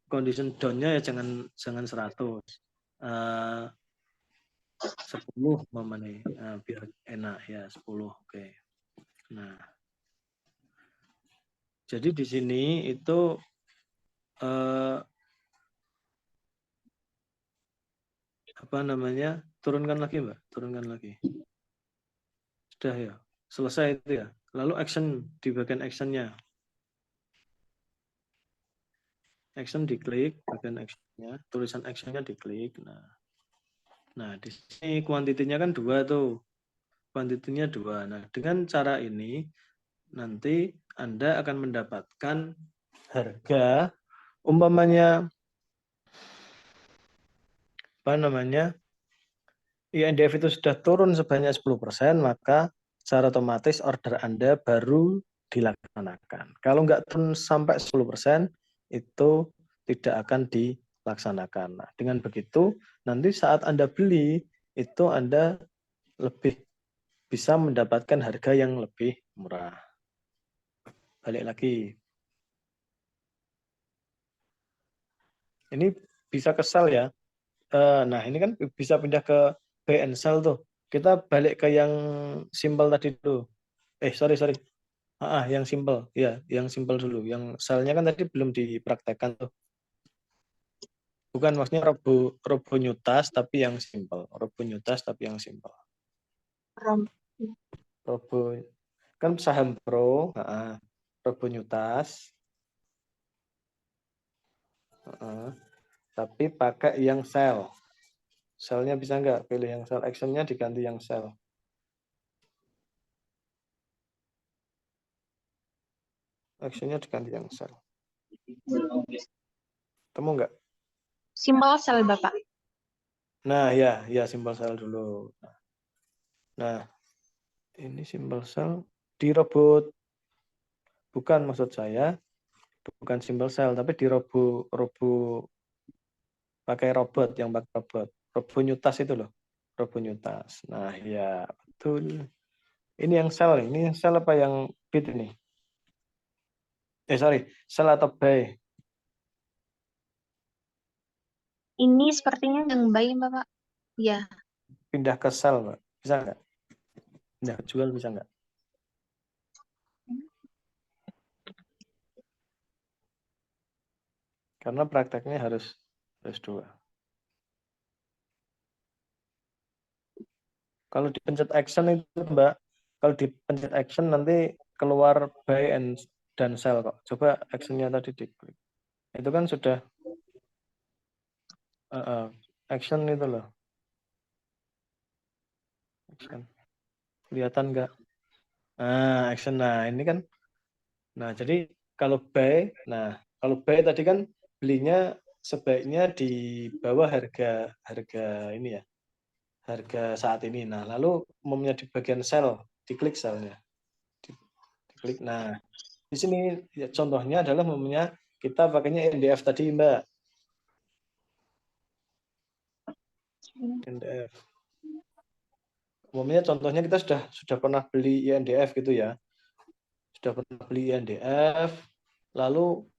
condition down-nya ya jangan 100. 10 mamane. Biar enak ya, 10. Oke. Nah. Jadi di sini itu apa namanya? Turunkan lagi, Mbak. Turunkan lagi. Sudah ya. Selesai itu ya. Lalu action di bagian action-nya. Action diklik, bagian action-nya, tulisan action-nya diklik. Nah. Nah, di sini kuantitinya kan 2 tuh. Kuantitinya 2. Nah, dengan cara ini nanti Anda akan mendapatkan harga umpamanya apa namanya? INDF itu sudah turun sebanyak 10%, maka secara otomatis order Anda baru dilaksanakan. Kalau nggak turun sampai 10%, itu tidak akan dilaksanakan. Nah, dengan begitu, nanti saat Anda beli, itu Anda lebih bisa mendapatkan harga yang lebih murah. Balik lagi. Ini bisa kesal ya. Nah, ini kan bisa pindah ke buy and sell tuh. Kita balik ke yang simple tadi dulu. Sorry. Yang simple. Ya, yang simple dulu. Yang sell-nya kan tadi belum dipraktekkan tuh. Bukan maksudnya Robo Nyutas tapi yang simple. Robo Nyutas tapi yang simple. Robo kan saham pro, Robo Nyutas. Tapi pakai yang sell. Sell-nya bisa nggak? Pilih yang sell. Action-nya diganti yang sell. Action-nya diganti yang sell. Temu nggak? Simbol sel, Bapak. Nah, ya simbol sell dulu. Nah, ini simbol sell di robot. Bukan maksud saya, bukan simbol sell, tapi di robo pakai robot, yang pakai robot. Robo Nyutas itu loh. Robo Nyutas. Nah, ya betul. Ini yang sell, ini yang sell apa yang bid ini? Sell atau buy? Ini sepertinya yang buy, Bapak. Ya. Pindah ke sell, Mbak. Bisa nggak? Pindah ke jual bisa nggak? Karena prakteknya harus 2. Kalau dipencet action itu, Mbak, kalau dipencet action nanti keluar buy dan sell kok. Coba action-nya tadi diklik. Itu kan sudah action itu loh. Action. Kelihatan nggak? Nah, action. Nah, ini kan. Nah, jadi kalau buy tadi kan belinya sebaiknya di bawah harga ini ya. Harga saat ini. Nah, lalu umumnya di bagian sell, diklik sell-nya. Diklik. Nah, di sini ya, contohnya adalah umumnya kita pakainya NDF tadi, Mbak. NDF. Umumnya contohnya kita sudah pernah beli INDF gitu ya. Sudah pernah beli INDF, lalu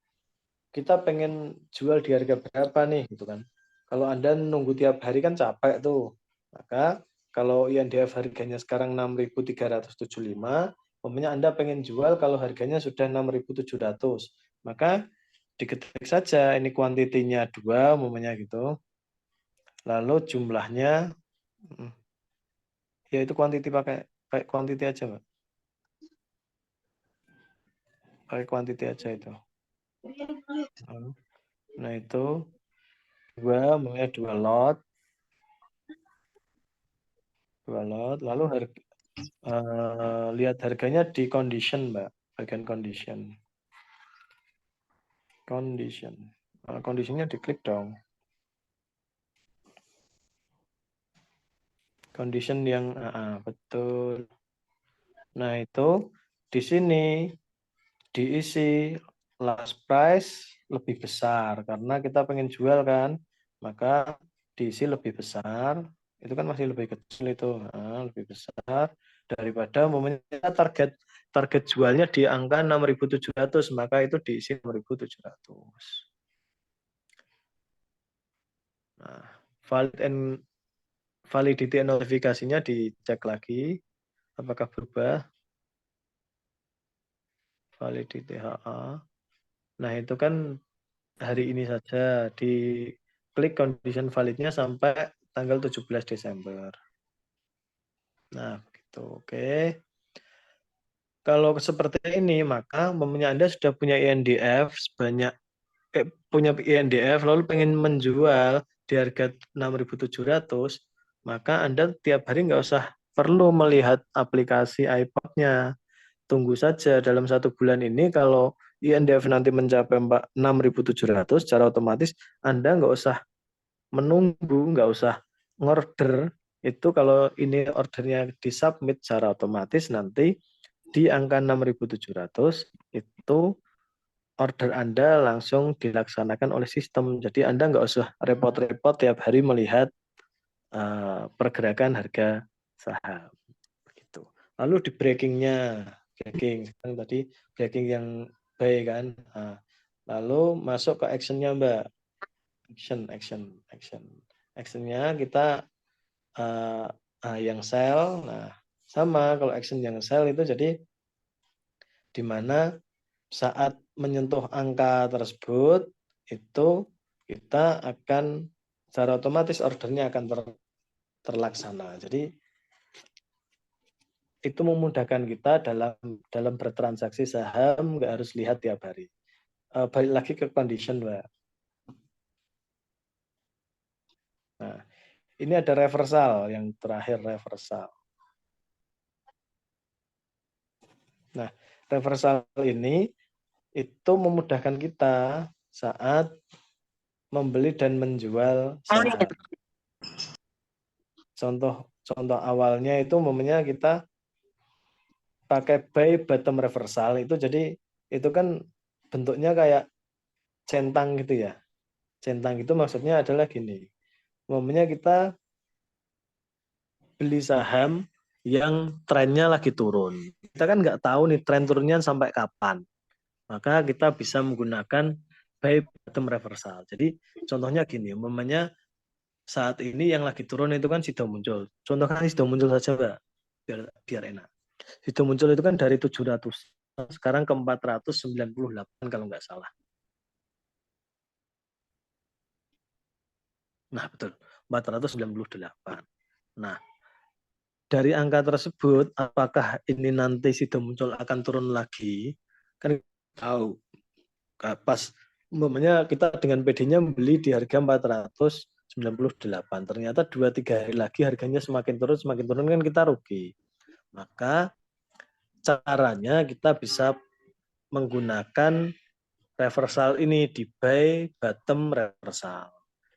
kita pengen jual di harga berapa nih gitu kan. Kalau Anda nunggu tiap hari kan capek tuh. Maka kalau INDF harganya sekarang 6.375, umumnya Anda pengen jual kalau harganya sudah 6.700. Maka diketik saja ini kuantitinya 2 umumnya gitu. Lalu jumlahnya ya itu kuantiti pakai kuantiti aja, Mbak. Pakai kuantiti aja itu. Nah, itu 2 umumnya 2 lot. 2 lot, lalu lihat harganya di condition, Mbak. Bagian condition. Conditionnya diklik dong. Condition yang betul. Nah, itu di sini diisi last price lebih besar karena kita pengen jual kan, maka diisi lebih besar. Itu kan masih lebih kecil itu, lebih besar daripada umumnya target jualnya di angka 6.700, maka itu diisi 6.700. Nah, validity and notifikasinya dicek lagi apakah berubah. Validity HA. Nah, itu kan hari ini saja diklik condition validnya sampai tanggal 17 Desember. Nah, begitu. Oke. Kalau seperti ini, maka umumnya Anda sudah punya INDF punya INDF lalu pengen menjual di harga 6.700, maka Anda tiap hari nggak usah perlu melihat aplikasi iPod-nya. Tunggu saja dalam 1 bulan ini kalau INDF nanti mencapai 6.700, secara otomatis Anda nggak usah menunggu, nggak usah ngorder. Itu kalau ini ordernya disubmit secara otomatis nanti di angka 6.700 itu order Anda langsung dilaksanakan oleh sistem. Jadi Anda nggak usah repot-repot tiap hari melihat pergerakan harga saham. Begitu. Lalu di breaking-nya, tadi breaking yang buy kan. Lalu masuk ke action-nya Mbak. Action-nya kita yang sell. Nah, sama kalau action yang sell itu jadi di mana saat menyentuh angka tersebut itu kita akan secara otomatis ordernya akan terlaksana. Jadi itu memudahkan kita dalam bertransaksi saham, nggak harus lihat tiap hari. Balik lagi ke condition, Mbak. Nah, ini ada reversal, yang terakhir reversal. Nah, reversal ini itu memudahkan kita saat membeli dan menjual saham. Contoh awalnya itu momennya kita pakai buy bottom reversal itu, jadi itu kan bentuknya kayak centang gitu ya. Centang itu maksudnya adalah gini. Momennya kita beli saham yang trennya lagi turun. Kita kan nggak tahu nih tren turunnya sampai kapan. Maka kita bisa menggunakan buy bottom reversal. Jadi contohnya gini, momennya saat ini yang lagi turun itu kan sudah muncul. Contohnya sudah muncul saja, Mbak. Biar enak. Sudah muncul itu kan dari 700 sekarang ke 498 kalau nggak salah. Nah, betul. 498. Nah, dari angka tersebut, apakah ini nanti sudah muncul akan turun lagi? Kan tahu. Pas umpamanya kita dengan PD-nya beli di harga 498. Ternyata 2-3 hari lagi harganya semakin turun kan kita rugi. Maka caranya kita bisa menggunakan reversal ini di buy bottom reversal.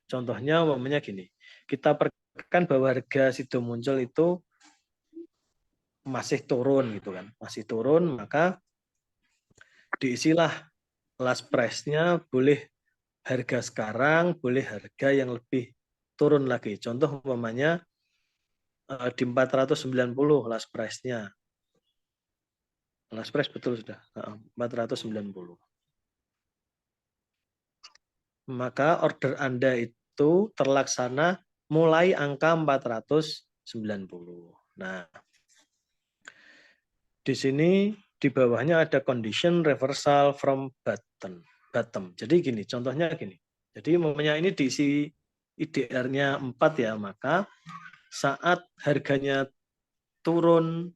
Contohnya umpamanya gini, kita perkirakan bahwa harga sido muncul itu masih turun gitu kan, masih turun, maka diisilah last price-nya boleh harga sekarang, boleh harga yang lebih turun lagi. Contoh umpamanya di 490 last price-nya. Last price betul sudah, 490. Maka order Anda itu terlaksana mulai angka 490. Nah, di sini di bawahnya ada condition reversal from bottom. Jadi gini, contohnya gini. Jadi umpamanya ini diisi IDR-nya 4 ya, maka saat harganya turun,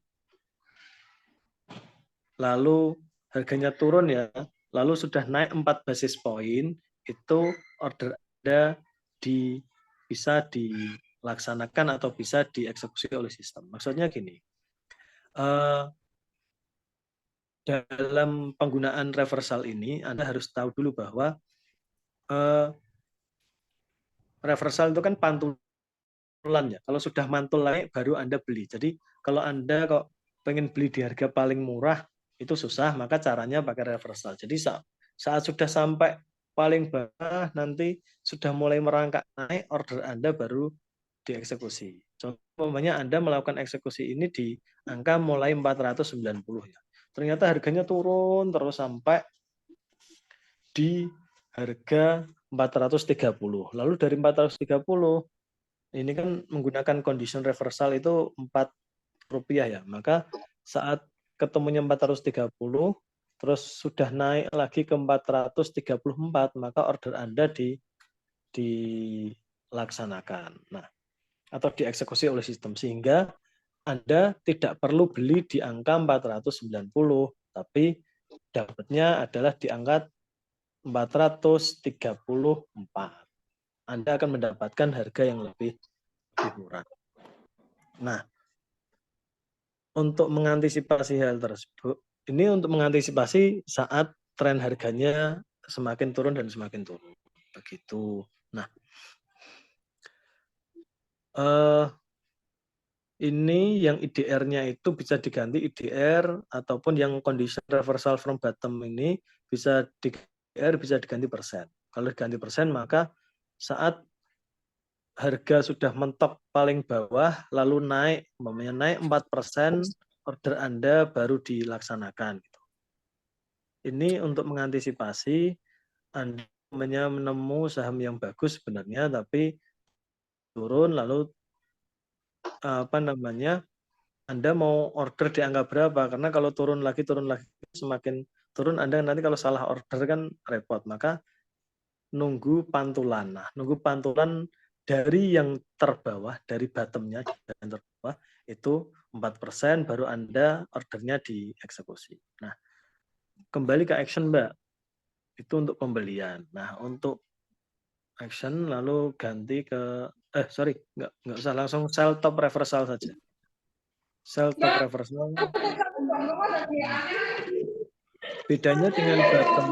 lalu harganya turun ya, lalu sudah naik 4 basis point, itu order Anda bisa dilaksanakan atau bisa dieksekusi oleh sistem. Maksudnya gini, dalam penggunaan reversal ini Anda harus tahu dulu bahwa reversal itu kan pantulan ya. Kalau sudah mantul naik baru Anda beli. Jadi kalau Anda kok pengen beli di harga paling murah itu susah, maka caranya pakai reversal. Jadi saat sudah sampai paling bawah nanti sudah mulai merangkak naik, order Anda baru dieksekusi. Contohnya Anda melakukan eksekusi ini di angka mulai 490 ya. Ternyata harganya turun terus sampai di harga 430. Lalu dari 430 ini kan menggunakan condition reversal itu Rp4 ya. Maka saat ketemunya 430 terus sudah naik lagi ke 434, maka order Anda dilaksanakan. Nah, atau dieksekusi oleh sistem sehingga Anda tidak perlu beli di angka 490, tapi dapatnya adalah di angka 434. Anda akan mendapatkan harga yang lebih lebih murah. Nah, untuk mengantisipasi hal tersebut, ini untuk mengantisipasi saat tren harganya semakin turun dan semakin turun. Begitu. Nah, ini yang IDR-nya itu bisa diganti IDR ataupun yang condition reversal from bottom ini bisa diganti persen. Kalau diganti persen maka saat harga sudah mentok paling bawah lalu naik, umpamanya naik 4%, order Anda baru dilaksanakan. Ini untuk mengantisipasi Anda menemu saham yang bagus sebenarnya tapi turun lalu Anda mau order di angka berapa? Karena kalau turun lagi semakin turun Anda nanti kalau salah order kan repot. Maka nunggu pantulan. Nah, nunggu pantulan dari yang terbawah, dari bottomnya yang terbawah itu 4% baru Anda ordernya dieksekusi. Nah, kembali ke action Mbak. Itu untuk pembelian. Nah, untuk action lalu ganti ke nggak usah langsung sell top reversal saja. Sell top reversal. Bedanya dengan bottom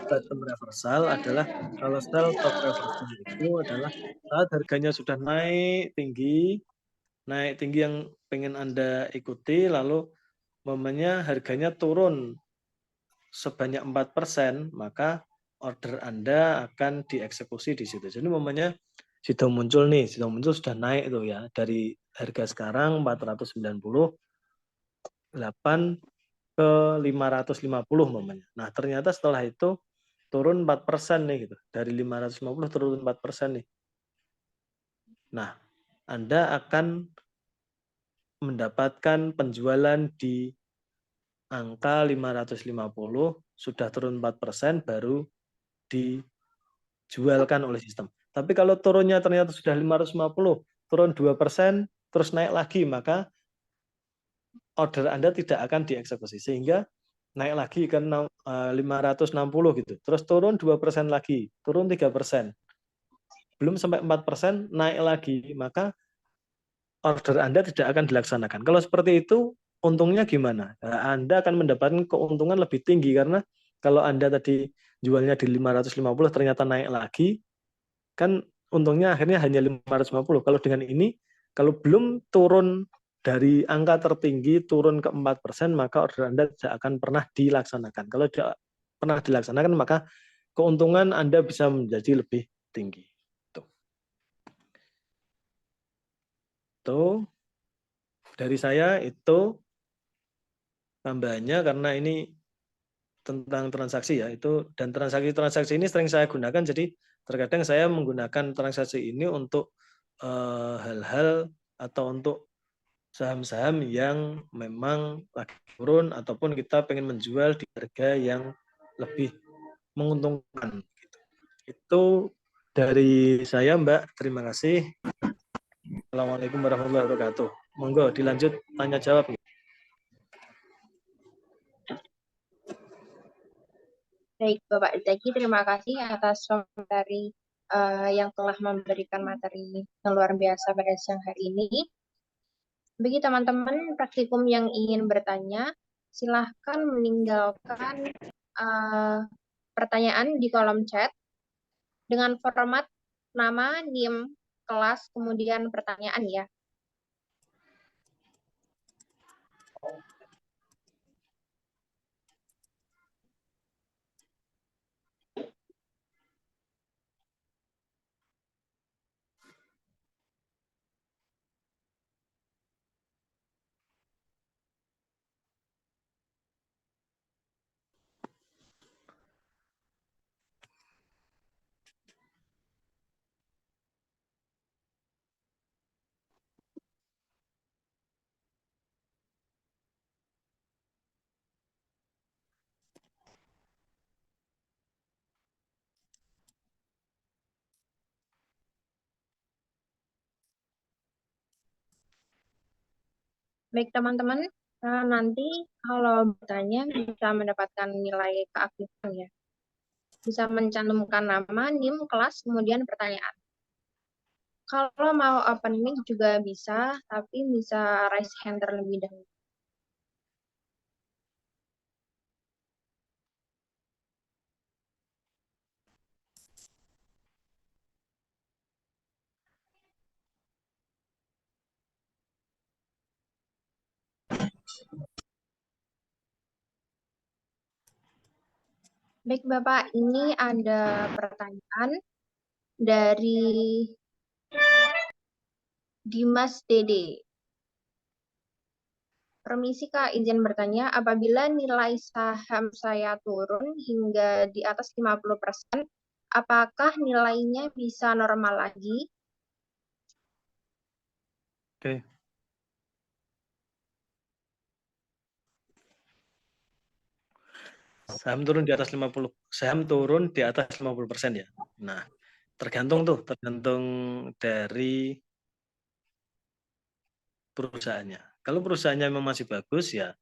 bottom reversal adalah kalau sell top reversal itu adalah saat harganya sudah naik tinggi yang pengen Anda ikuti, lalu momennya harganya turun sebanyak 4%, maka order Anda akan dieksekusi di situ. Jadi momennya sudah muncul sudah naik itu ya dari harga sekarang 498 ke 550 momennya. Nah, ternyata setelah itu turun 4% nih gitu. Dari 550 turun 4% nih. Nah, Anda akan mendapatkan penjualan di angka 550, sudah turun 4% baru dijualkan oleh sistem. Tapi kalau turunnya ternyata sudah 550, turun 2%, terus naik lagi, maka order Anda tidak akan dieksekusi. Sehingga naik lagi ke 560 gitu. Terus turun 2% lagi, turun 3%. Belum sampai 4%, naik lagi, maka order Anda tidak akan dilaksanakan. Kalau seperti itu, untungnya gimana? Nah, Anda akan mendapatkan keuntungan lebih tinggi karena kalau Anda tadi jualnya di 550 ternyata naik lagi, kan untungnya akhirnya hanya 550. Kalau dengan ini, kalau belum turun dari angka tertinggi turun ke 4%, maka order Anda tidak akan pernah dilaksanakan. Kalau tidak pernah dilaksanakan, maka keuntungan Anda bisa menjadi lebih tinggi. Itu dari saya itu tambahannya karena ini tentang transaksi ya itu, dan transaksi ini sering saya gunakan, jadi terkadang saya menggunakan transaksi ini untuk hal-hal atau untuk saham-saham yang memang lagi turun ataupun kita pengen menjual di harga yang lebih menguntungkan. Itu dari saya Mbak, terima kasih. Assalamualaikum warahmatullahi wabarakatuh. Monggo dilanjut tanya jawab. Baik, Bapak Zaki, terima kasih atas materi yang telah memberikan materi yang luar biasa pada siang hari ini. Bagi teman-teman praktikum yang ingin bertanya, silahkan meninggalkan pertanyaan di kolom chat dengan format nama, NIM, kelas, kemudian pertanyaan ya. Baik teman-teman, nanti kalau bertanya bisa mendapatkan nilai keaktifan ya. Bisa mencantumkan nama, NIM, kelas, kemudian pertanyaan. Kalau mau open mic juga bisa, tapi bisa raise hand terlebih dahulu. Baik Bapak, ini ada pertanyaan dari Dimas Dede. Permisi Kak, izin bertanya, apabila nilai saham saya turun hingga di atas 50%, apakah nilainya bisa normal lagi? Oke. Saham turun di atas 50, saham turun di atas 50% ya. Nah, tergantung dari perusahaannya. Kalau perusahaannya memang masih bagus ya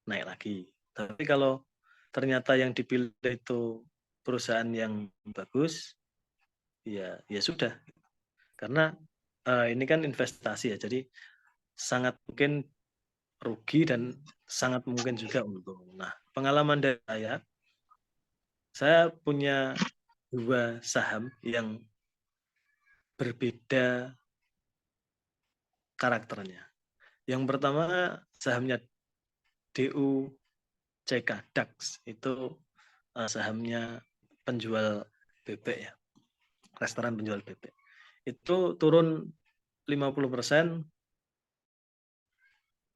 naik lagi. Tapi kalau ternyata yang dipilih itu perusahaan yang bagus, ya sudah. Karena ini kan investasi ya, jadi sangat mungkin rugi dan sangat mungkin juga untung. Nah, pengalaman dari saya punya 2 saham yang berbeda karakternya. Yang pertama sahamnya DUCK DAX, itu sahamnya penjual bebek ya, restoran penjual bebek. Itu turun 50%,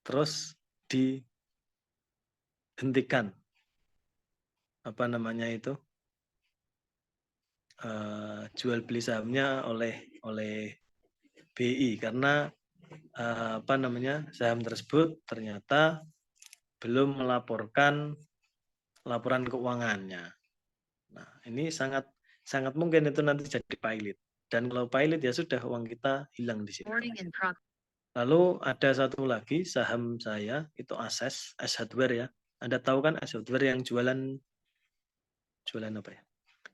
terus dihentikan jual beli sahamnya oleh BI karena saham tersebut ternyata belum melaporkan laporan keuangannya. Nah, ini sangat mungkin itu nanti jadi pilot. Dan kalau pilot ya sudah, uang kita hilang di situ. Lalu ada satu lagi saham saya, itu Ace Hardware ya. Anda tahu kan Ace Hardware yang jualan apa ya?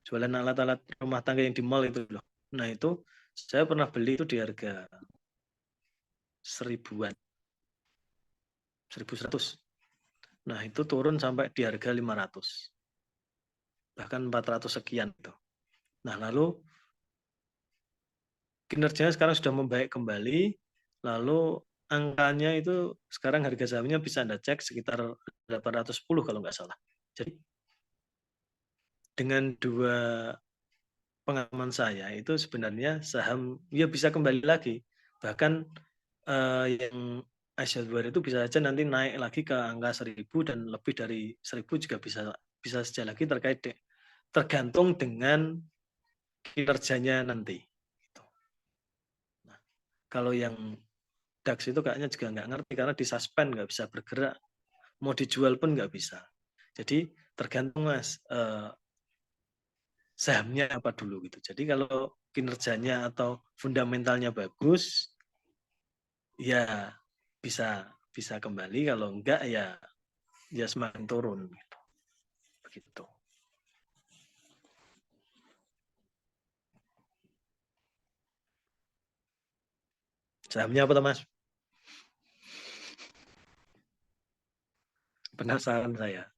Jualan alat-alat rumah tangga yang di mall itu loh. Nah, itu saya pernah beli itu di harga 1.000-an. 1.100. Nah, itu turun sampai di harga 500. Bahkan 400 sekian itu. Nah, lalu kinerjanya sekarang sudah membaik kembali, lalu angkanya itu sekarang harga sahamnya bisa Anda cek sekitar 810 kalau nggak salah. Jadi dengan 2 pengalaman saya itu sebenarnya saham ya bisa kembali lagi. Bahkan yang Asia Hardware itu bisa saja nanti naik lagi ke angka 1.000 dan lebih dari 1.000 juga bisa saja lagi tergantung dengan kinerjanya nanti. Nah, kalau yang DAX itu kayaknya juga nggak ngerti karena disuspend, nggak bisa bergerak, mau dijual pun nggak bisa. Jadi tergantung Mas, sahamnya apa dulu gitu. Jadi kalau kinerjanya atau fundamentalnya bagus, ya bisa kembali. Kalau enggak ya semakin turun gitu. Begitu. Sahamnya apa Mas? Penasaran saya.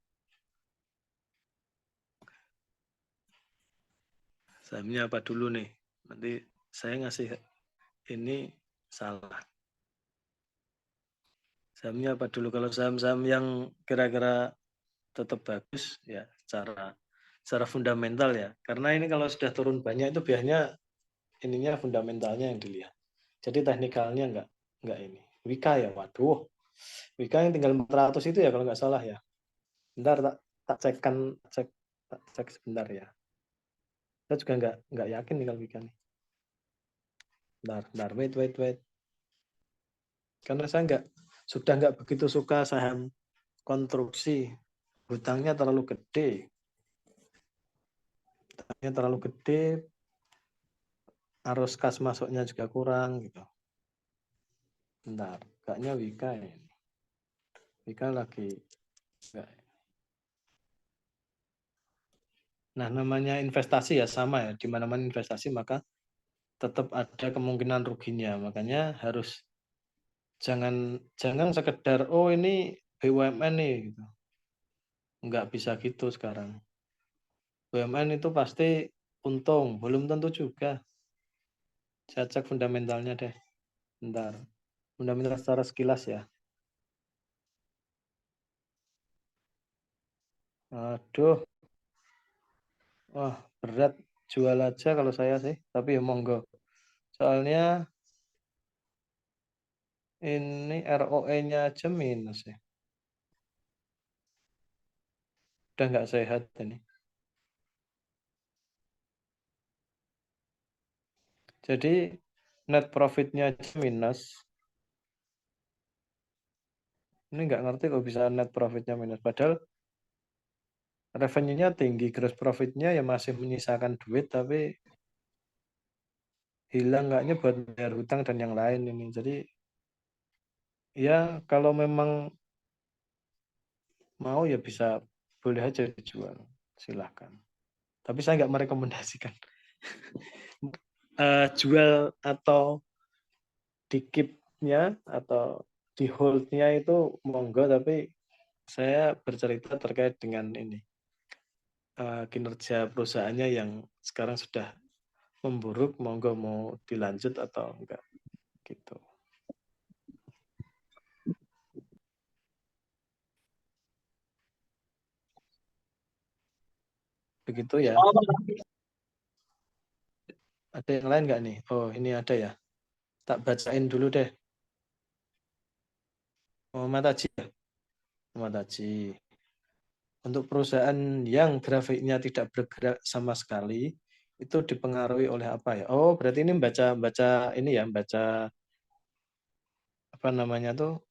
Sahamnya apa dulu nih? Nanti saya ngasih ini salah. Sahamnya apa dulu? Kalau saham-saham yang kira-kira tetap bagus ya secara fundamental ya. Karena ini kalau sudah turun banyak itu biasanya ininya fundamentalnya yang dilihat. Jadi teknikalnya enggak ini. Wika ya, waduh. Wika yang tinggal 400 itu ya kalau nggak salah ya. Bentar tak cek sebentar ya. Saya juga nggak yakin nih kalau Wika nih. Bentar, wait. Karena saya sudah nggak begitu suka saham konstruksi. Hutangnya terlalu gede. Arus kas masuknya juga kurang gitu. Bentar, kayaknya Wika ya. Wika lagi enggak. Nah, namanya investasi ya sama ya. Di mana-mana investasi maka tetap ada kemungkinan ruginya. Makanya harus jangan sekedar oh ini BUMN nih gitu. Nggak bisa gitu sekarang. BUMN itu pasti untung, belum tentu juga. Saya cek fundamentalnya deh. Bentar. Fundamental secara sekilas ya. Aduh. Wah, berat jual aja kalau saya sih. Tapi ya monggo. Soalnya ini ROE-nya aja minus ya. Udah nggak sehat ini. Jadi net profit-nya aja minus. Ini nggak ngerti kok bisa net profit-nya minus. Padahal revenue-nya tinggi, gross profit-nya ya masih menyisakan duit, tapi hilang nggaknya buat bayar hutang dan yang lain ini. Jadi ya kalau memang mau ya bisa boleh aja dijual. Silahkan. Tapi saya nggak merekomendasikan jual atau di keep-nya atau di hold-nya itu monggo, tapi saya bercerita terkait dengan ini kinerja perusahaannya yang sekarang sudah memburuk, monggo mau dilanjut atau enggak gitu. Begitu ya. Ada yang lain nggak nih? Oh ini ada ya. Tak bacain dulu deh. Muhammad Haji ya. Muhammad Haji. Untuk perusahaan yang grafiknya tidak bergerak sama sekali, itu dipengaruhi oleh apa ya? Oh, berarti ini baca ini ya, baca apa namanya tuh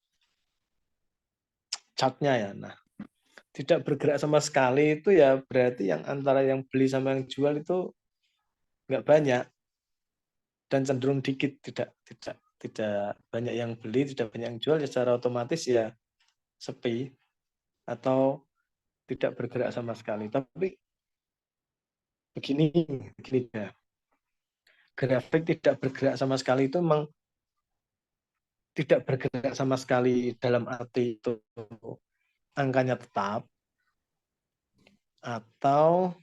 chartnya ya. Nah, tidak bergerak sama sekali itu ya berarti yang antara yang beli sama yang jual itu nggak banyak dan cenderung dikit, tidak banyak yang beli, tidak banyak yang jual, ya secara otomatis ya sepi atau tidak bergerak sama sekali. Tapi begini ya. Grafik tidak bergerak sama sekali itu memang tidak bergerak sama sekali dalam arti itu angkanya tetap atau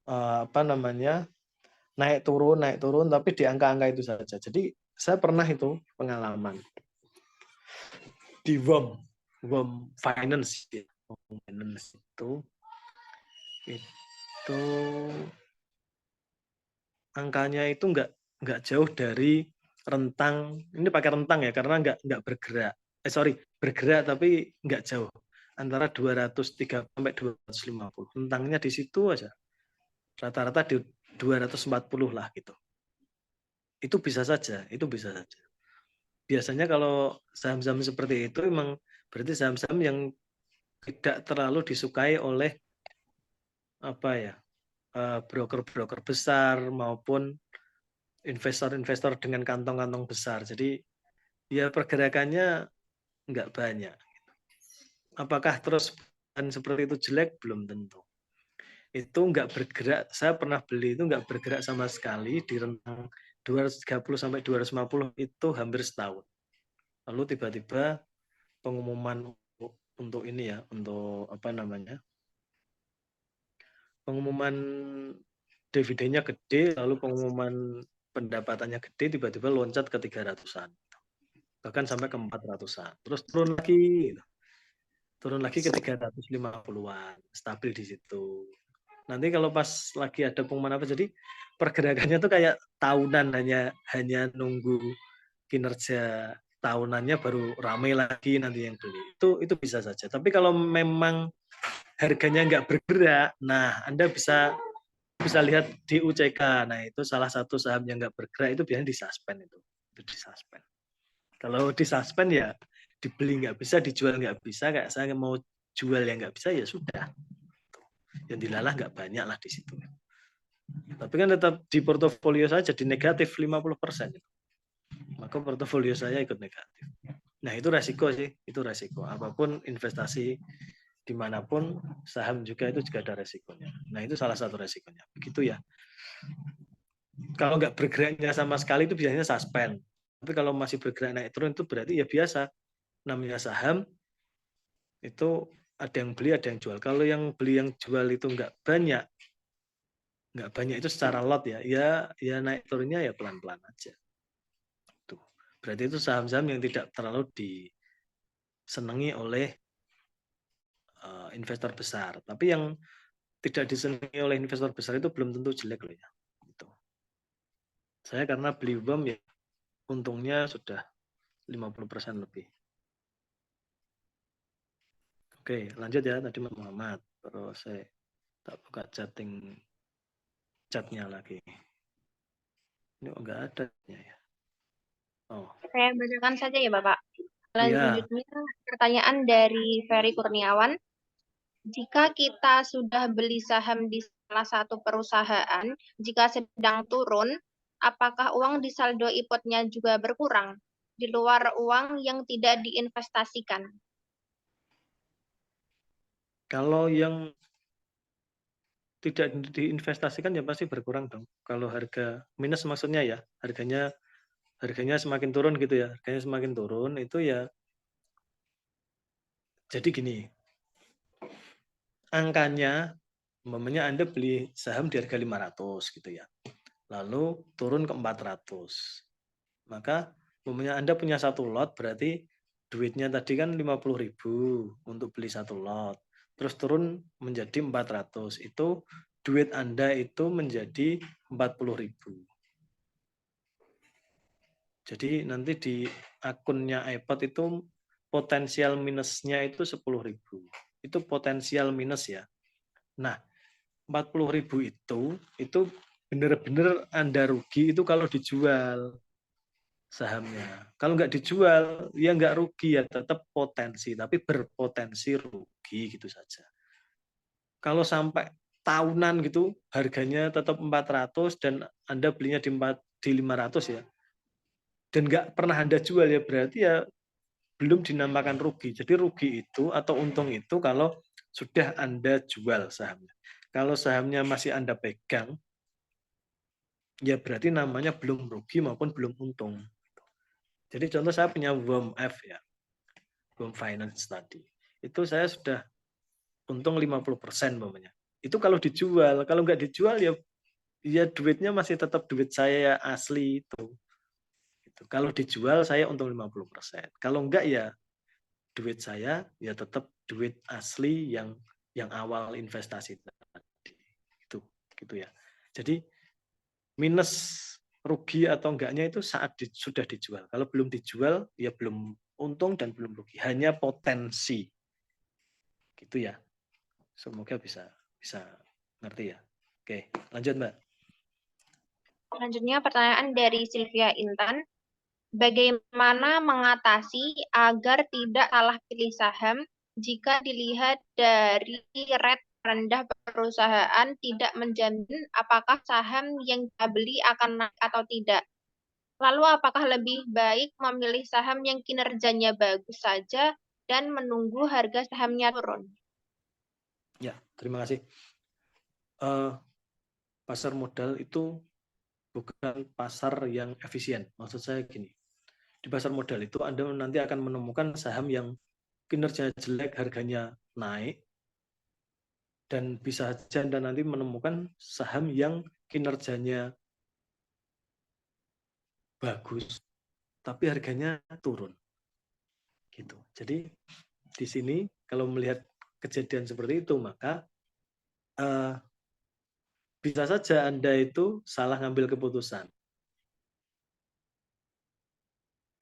apa namanya naik turun tapi di angka-angka itu saja. Jadi saya pernah itu pengalaman di WOM Finance ya. WOM Finance itu angkanya itu nggak jauh dari rentang, ini pakai rentang ya karena nggak bergerak. Bergerak tapi nggak jauh. Antara 203 sampai 250. Rentangnya di situ aja. Rata-rata di 240 lah gitu. Itu bisa saja. Biasanya kalau saham-saham seperti itu memang berarti saham-saham yang tidak terlalu disukai oleh apa ya, broker-broker besar maupun investor-investor dengan kantong-kantong besar. Jadi ya pergerakannya nggak banyak. Apakah terus seperti itu jelek? Belum tentu. Itu nggak bergerak. Saya pernah beli itu nggak bergerak sama sekali di rentang 230 sampai 250 itu hampir setahun. Lalu tiba-tiba pengumuman untuk ini ya, untuk apa namanya? Pengumuman dividennya gede, lalu pengumuman pendapatannya gede, tiba-tiba loncat ke 300-an. Bahkan sampai ke 400-an. Terus turun lagi ke 350-an, stabil di situ. Nanti kalau pas lagi ada pengumuman apa, jadi pergerakannya tuh kayak tahunan, hanya nunggu kinerja tahunannya baru ramai lagi nanti yang beli. Itu bisa saja. Tapi kalau memang harganya nggak bergerak, nah Anda bisa lihat di UCK. Nah itu salah satu saham yang nggak bergerak itu biasanya disuspend itu disuspend. Kalau disuspend ya dibeli nggak bisa, dijual nggak bisa. Kayak saya mau jual yang nggak bisa ya sudah. Yang dilalah nggak banyak lah di situ. Tapi kan tetap di portofolio saya jadi negatif 50%. Maka portofolio saya ikut negatif. Nah itu resiko sih, itu resiko. Apapun investasi dimanapun saham juga itu ada resikonya. Nah itu salah satu resikonya. Begitu ya. Kalau nggak bergeraknya sama sekali itu biasanya suspend. Tapi kalau masih bergerak naik turun itu berarti ya biasa. Namanya saham itu ada yang beli, ada yang jual. Kalau yang beli yang jual itu nggak banyak itu secara lot ya naik turunnya ya pelan-pelan aja. Tuh. Berarti itu saham-saham yang tidak terlalu disenangi oleh investor besar. Tapi yang tidak disenangi oleh investor besar itu belum tentu jelek loh ya. Gitu. Saya karena beli BUM ya untungnya sudah 50% lebih. Oke, lanjut ya tadi Muhammad. Terus saya tak buka chatnya lagi. Ini enggak ada ya. Oh. Saya bacakan saja ya Bapak. Iya. Selanjutnya pertanyaan dari Ferry Kurniawan. Jika kita sudah beli saham di salah satu perusahaan, jika sedang turun, apakah uang di saldo IPOT-nya juga berkurang di luar uang yang tidak diinvestasikan? Kalau yang tidak diinvestasikan ya pasti berkurang dong. Kalau harga minus maksudnya ya, harganya semakin turun gitu ya. Harganya semakin turun itu ya jadi gini. Angkanya umpamanya Anda beli saham di harga 500 gitu ya. Lalu turun ke 400. Maka umpamanya Anda punya satu lot berarti duitnya tadi kan 50.000 untuk beli satu lot. Terus turun menjadi 400. Itu duit Anda itu menjadi 40.000. Jadi nanti di akunnya iPod itu potensial minusnya itu 10.000. Itu potensial minus ya. Nah, 40.000 itu benar-benar Anda rugi itu kalau dijual sahamnya. Kalau nggak dijual, ya nggak rugi ya, tetap potensi, tapi berpotensi rugi gitu saja. Kalau sampai tahunan gitu, harganya tetap 400 dan Anda belinya di 500 ya, dan nggak pernah Anda jual ya, berarti ya belum dinamakan rugi. Jadi rugi itu atau untung itu kalau sudah Anda jual sahamnya. Kalau sahamnya masih Anda pegang, ya berarti namanya belum rugi maupun belum untung. Jadi contoh saya punya WOM-F ya, WOM Finance tadi. Itu saya sudah untung 50% umpamanya. Itu kalau dijual, kalau nggak dijual ya duitnya masih tetap duit saya asli itu. Gitu. Kalau dijual saya untung 50%. Kalau enggak ya duit saya ya tetap duit asli yang awal investasi tadi. Gitu ya. Jadi minus rugi atau enggaknya itu saat sudah dijual. Kalau belum dijual ya belum untung dan belum rugi, hanya potensi. Gitu ya. Semoga bisa ngerti ya. Oke, lanjut Mbak. Selanjutnya pertanyaan dari Sylvia Intan. Bagaimana mengatasi agar tidak salah pilih saham jika dilihat dari rate rendah perusahaan tidak menjamin apakah saham yang kita beli akan naik atau tidak? Lalu apakah lebih baik memilih saham yang kinerjanya bagus saja dan menunggu harga sahamnya turun? Ya, terima kasih. Pasar modal itu bukan pasar yang efisien. Maksud saya gini, di pasar modal itu Anda nanti akan menemukan saham yang kinerja jelek, harganya naik, dan bisa saja Anda nanti menemukan saham yang kinerjanya bagus, tapi harganya turun. Gitu. Jadi di sini kalau melihat kejadian seperti itu, maka bisa saja Anda itu salah ngambil keputusan.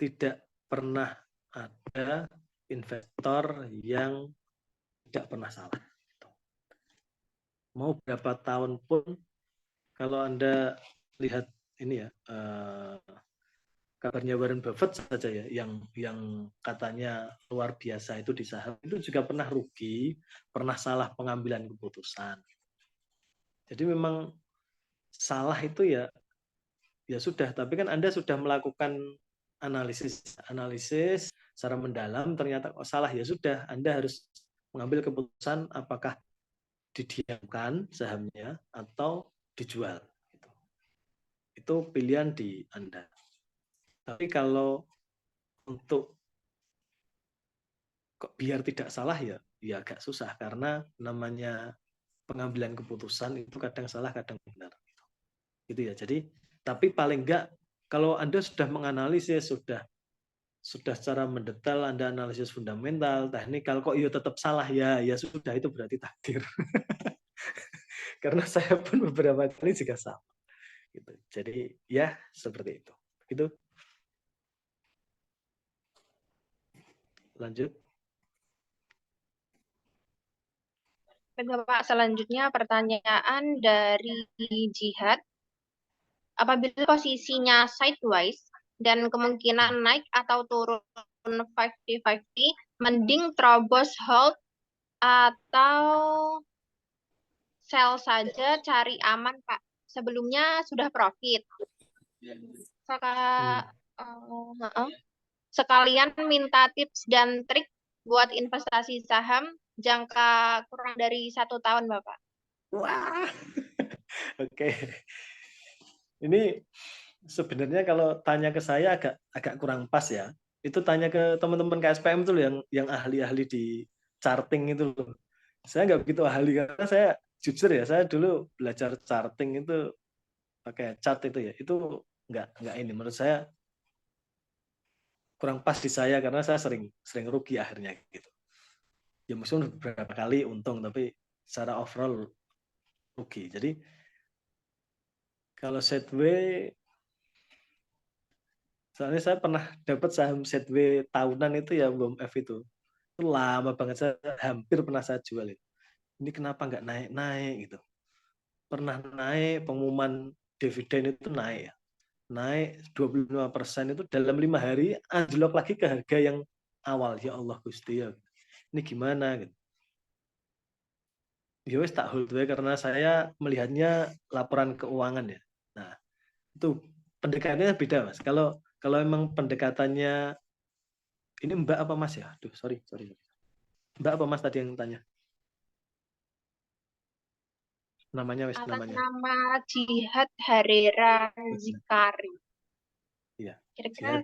Tidak pernah ada investor yang tidak pernah salah. Mau berapa tahun pun, kalau Anda lihat ini ya, kabarnya Warren Buffett saja ya, yang katanya luar biasa itu di saham, itu juga pernah rugi, pernah salah pengambilan keputusan. Jadi memang salah itu ya sudah, tapi kan Anda sudah melakukan analisis secara mendalam, ternyata salah ya sudah, Anda harus mengambil keputusan apakah didiamkan sahamnya atau dijual. itu pilihan di Anda. Tapi kalau untuk kok biar tidak salah ya agak susah karena namanya pengambilan keputusan itu kadang salah kadang benar gitu ya. Jadi tapi paling enggak kalau Anda sudah menganalisis sudah secara mendetail, Anda analisis fundamental teknikal kok tetap salah ya sudah, itu berarti takdir. Karena saya pun beberapa kali juga sama gitu. Jadi ya seperti itu. Gitu. Lanjut. Bapak, selanjutnya pertanyaan dari Jihad. Apabila posisinya sideways dan kemungkinan naik atau turun 50-50, mending terobos hold atau sell saja cari aman, Pak. Sebelumnya sudah profit. Sekalian minta tips dan trik buat investasi saham jangka kurang dari 1 tahun, Bapak. Wah, oke. Ini sebenarnya kalau tanya ke saya agak kurang pas ya. Itu tanya ke teman-teman KSPM itu yang ahli-ahli di charting itu loh. Saya nggak begitu ahli karena saya jujur ya, saya dulu belajar charting itu pakai chart itu ya. Itu nggak ini menurut saya kurang pas di saya karena saya sering rugi akhirnya gitu. Ya meskipun beberapa kali untung tapi secara overall rugi. Jadi kalau sideways soalnya saya pernah dapat saham sideways tahunan itu ya BOMF itu lama banget, saya hampir pernah saya jual itu. Ini kenapa nggak naik gitu. Pernah naik, pengumuman dividen itu naik ya. Naik 25% itu dalam 5 hari anjlok lagi ke harga yang awal. Ya Allah Gusti ya. Ini gimana gitu. Ya wes tak hold karena saya melihatnya laporan keuangan ya. Nah, itu pendekatannya beda Mas. Kalau emang pendekatannya ini Mbak apa Mas ya? Aduh, sorry. Mbak apa Mas tadi yang tanya? Namanya wes namanya. Nama Jihad Harera Zikari. Iya. Kira-kira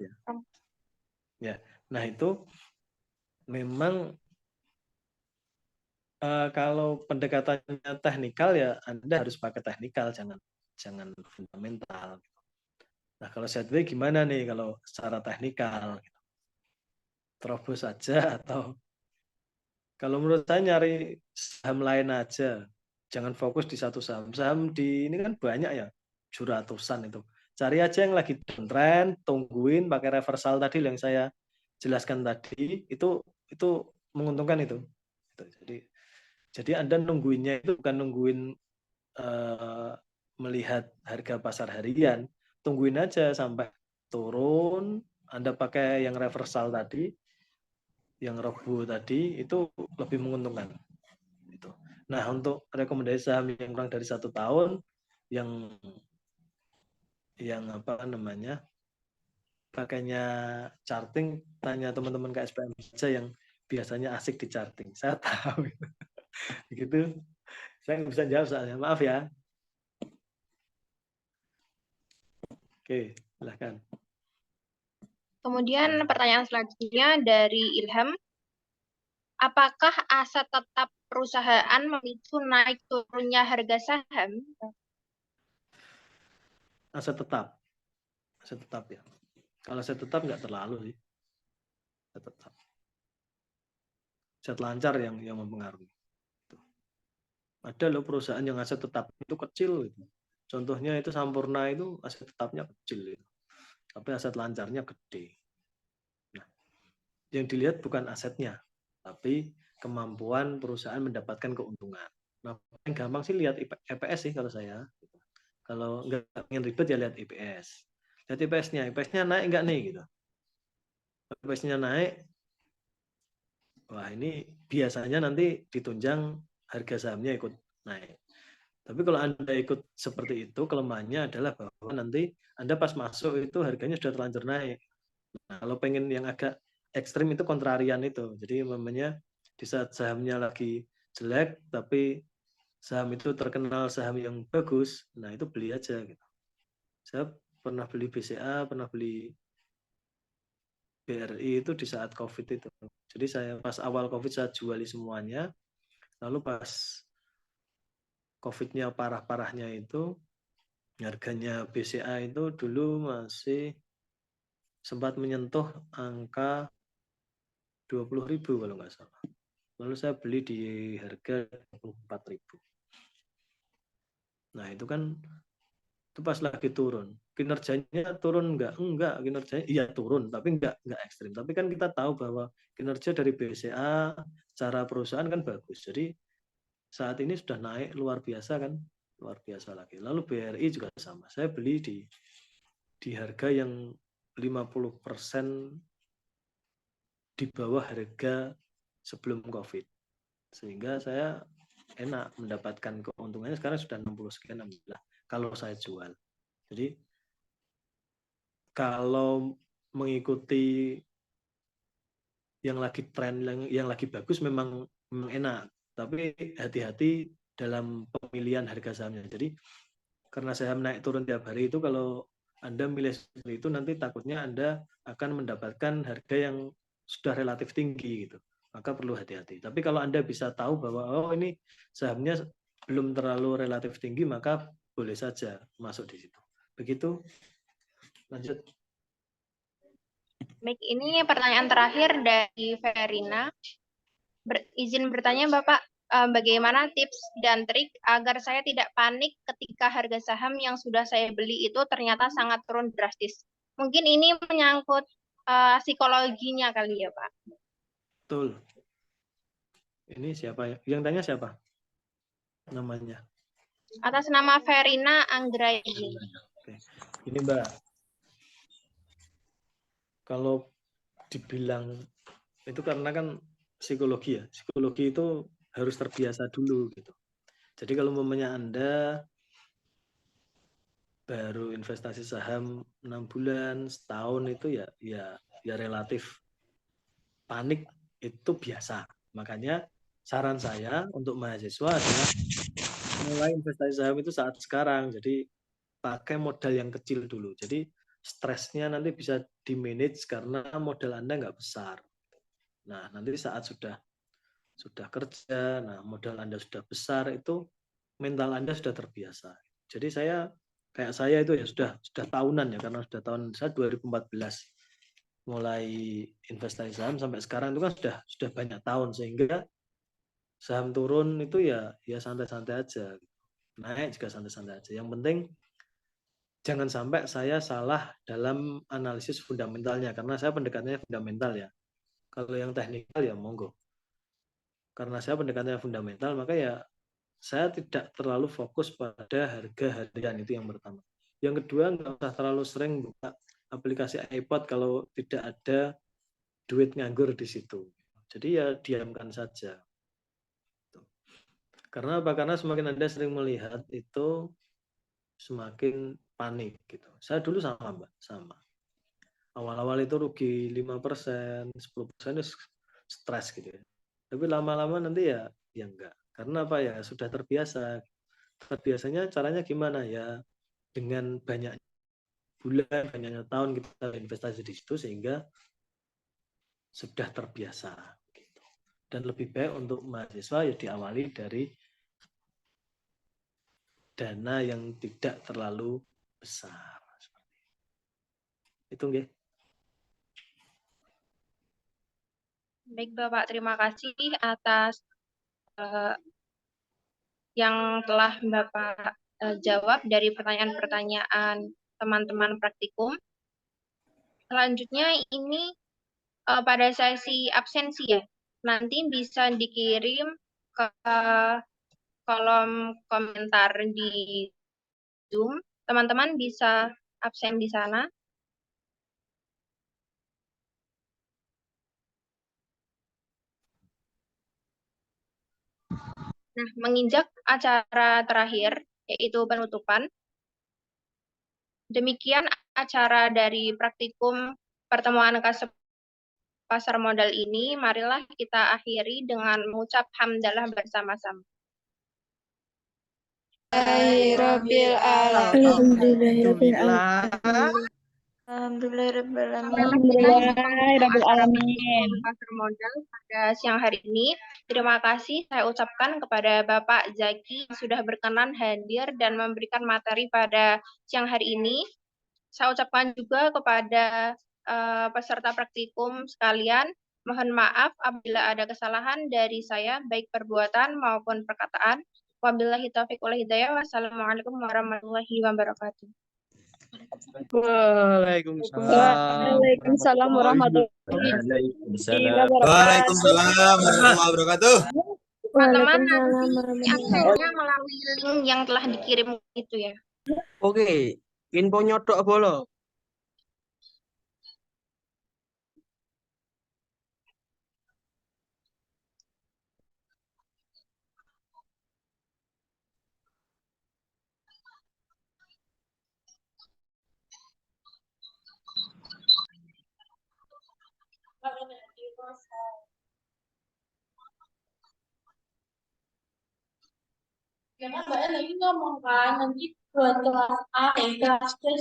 ya. Nah, itu memang kalau pendekatannya teknikal ya Anda harus pakai teknikal, jangan fundamental. Nah, kalau sideways gimana nih kalau secara teknikal? Terobos saja atau kalau menurut saya nyari saham lain aja. Jangan fokus di satu saham. Saham di ini kan banyak ya, ratusan itu. Cari aja yang lagi downtrend, tungguin pakai reversal tadi yang saya jelaskan tadi, itu menguntungkan itu. Jadi Anda nungguinnya itu bukan nungguin melihat harga pasar harian, tungguin aja sampai turun, Anda pakai yang reversal tadi, yang robo tadi itu lebih menguntungkan. Itu. Nah, untuk rekomendasi saham yang kurang dari 1 tahun, yang apa namanya, pakainya charting, tanya teman-teman KSPM saja yang biasanya asik di charting. Saya tahu. Begitu. Saya nggak bisa jawab soalnya. Maaf ya. Oke, silahkan. Kemudian pertanyaan selanjutnya dari Ilham. Apakah aset tetap perusahaan memicu naik turunnya harga saham? Aset tetap ya. Kalau aset tetap nggak terlalu sih. Aset tetap. Aset lancar yang mempengaruhi. Ada loh perusahaan yang aset tetap itu kecil gitu. Contohnya itu Sampurna itu aset tetapnya kecil gitu. Tapi aset lancarnya gede. Nah, yang dilihat bukan asetnya, tapi kemampuan perusahaan mendapatkan keuntungan. Nah, yang gampang sih lihat EPS sih kalau saya. Kalau nggak ingin ribet ya lihat EPS. Lihat EPS-nya naik nggak nih gitu. EPS-nya naik, wah ini biasanya nanti ditunjang harga sahamnya ikut naik. Tapi kalau Anda ikut seperti itu, kelemahannya adalah bahwa nanti Anda pas masuk itu harganya sudah terlanjur naik. Nah, kalau pengen yang agak ekstrim itu kontrarian itu. Jadi namanya di saat sahamnya lagi jelek, tapi saham itu terkenal saham yang bagus, nah itu beli aja gitu. Saya pernah beli BCA, pernah beli BRI itu di saat COVID itu. Jadi saya pas awal COVID saya juali semuanya. Lalu pas COVID-nya parah-parahnya itu, harganya BCA itu dulu masih sempat menyentuh angka 20.000 kalau nggak salah. Lalu saya beli di harga 24.000. Nah itu kan itu pas lagi turun. Kinerjanya turun enggak kinerjanya iya turun tapi enggak ekstrim. Tapi kan kita tahu bahwa kinerja dari BCA cara perusahaan kan bagus. Jadi saat ini sudah naik luar biasa kan, luar biasa lagi. Lalu BRI juga sama. Saya beli di harga yang 50% di bawah harga sebelum COVID. Sehingga saya enak mendapatkan keuntungannya sekarang sudah 60 sekian alhamdulillah kalau saya jual. Jadi kalau mengikuti yang lagi tren yang lagi bagus memang enak, tapi hati-hati dalam pemilihan harga sahamnya. Jadi karena saham naik turun tiap hari itu kalau Anda milih seperti itu nanti takutnya Anda akan mendapatkan harga yang sudah relatif tinggi gitu. Maka perlu hati-hati. Tapi kalau Anda bisa tahu bahwa oh ini sahamnya belum terlalu relatif tinggi maka boleh saja masuk di situ. Begitu. Lanjut. Baik, ini pertanyaan terakhir dari Verina. Izin bertanya Bapak, bagaimana tips dan trik agar saya tidak panik ketika harga saham yang sudah saya beli itu ternyata sangat turun drastis? Mungkin ini menyangkut psikologinya kali ya Pak. Betul. Ini siapa? Yang tanya siapa? Namanya? Atas nama Verina Anggraini. Oke. Ini Mbak, kalau dibilang itu karena kan psikologi ya. Psikologi itu harus terbiasa dulu gitu. Jadi kalau umpamanya Anda baru investasi saham 6 bulan, setahun itu ya relatif panik itu biasa. Makanya saran saya untuk mahasiswa adalah mulai investasi saham itu saat sekarang. Jadi pakai modal yang kecil dulu. Jadi stresnya nanti bisa di-manage karena modal Anda nggak besar. Nah, nanti saat sudah kerja, nah modal Anda sudah besar itu mental Anda sudah terbiasa. Jadi kayak saya itu ya sudah tahunan ya karena sudah tahun saya 2014 mulai investasi saham sampai sekarang itu kan sudah banyak tahun sehingga saham turun itu ya santai-santai aja. Naik juga santai-santai aja. Yang penting jangan sampai saya salah dalam analisis fundamentalnya karena saya pendekatannya fundamental ya. Kalau yang teknikal ya monggo. Karena saya pendekatannya fundamental maka ya saya tidak terlalu fokus pada harga harian itu yang pertama. Yang kedua nggak usah terlalu sering buka aplikasi iPod kalau tidak ada duit nganggur di situ. Jadi ya diamkan saja. Karena apa? Karena semakin Anda sering melihat itu semakin panik gitu. Saya dulu sama Mbak, sama. Awal-awal itu rugi 5%, 10% stres gitu ya. Tapi lama-lama nanti ya enggak. Karena apa ya? Sudah terbiasa. Terbiasanya caranya gimana ya? Dengan banyak bulan, banyaknya tahun kita investasi di situ sehingga sudah terbiasa gitu. Dan lebih baik untuk mahasiswa ya diawali dari dana yang tidak terlalu besar. Itu nggih. Baik Bapak, terima kasih atas yang telah Bapak jawab dari pertanyaan-pertanyaan teman-teman praktikum. Selanjutnya ini pada sesi absensi ya, nanti bisa dikirim ke kolom komentar di Zoom. Teman-teman bisa absen di sana. Nah, menginjak acara terakhir, yaitu penutupan. Demikian acara dari praktikum pertemuan kasep pasar modal ini. Marilah kita akhiri dengan mengucap hamdalah bersama-sama. Alhamdulillahirabbil Alhamdulillah. Alhamdulillahirabbil pasar modal pada siang hari ini. Terima kasih saya ucapkan kepada Bapak Zaki yang sudah berkenan hadir dan memberikan materi pada siang hari ini. Saya ucapkan juga kepada peserta praktikum sekalian, mohon maaf apabila ada kesalahan dari saya, baik perbuatan maupun perkataan. Wabillahi taufiq wal hidayah. Wassalamualaikum warahmatullahi wabarakatuh. Waalaikumsalam warahmatullahi Waalaikumsalam warahmatullahi wabarakatuh. Teman-teman nanti aksesnya melalui link yang telah dikirim itu ya. Oke, info nyodok bolo. Ya kan Mbak nanti ngomong kan nanti buat kelas A, kelas C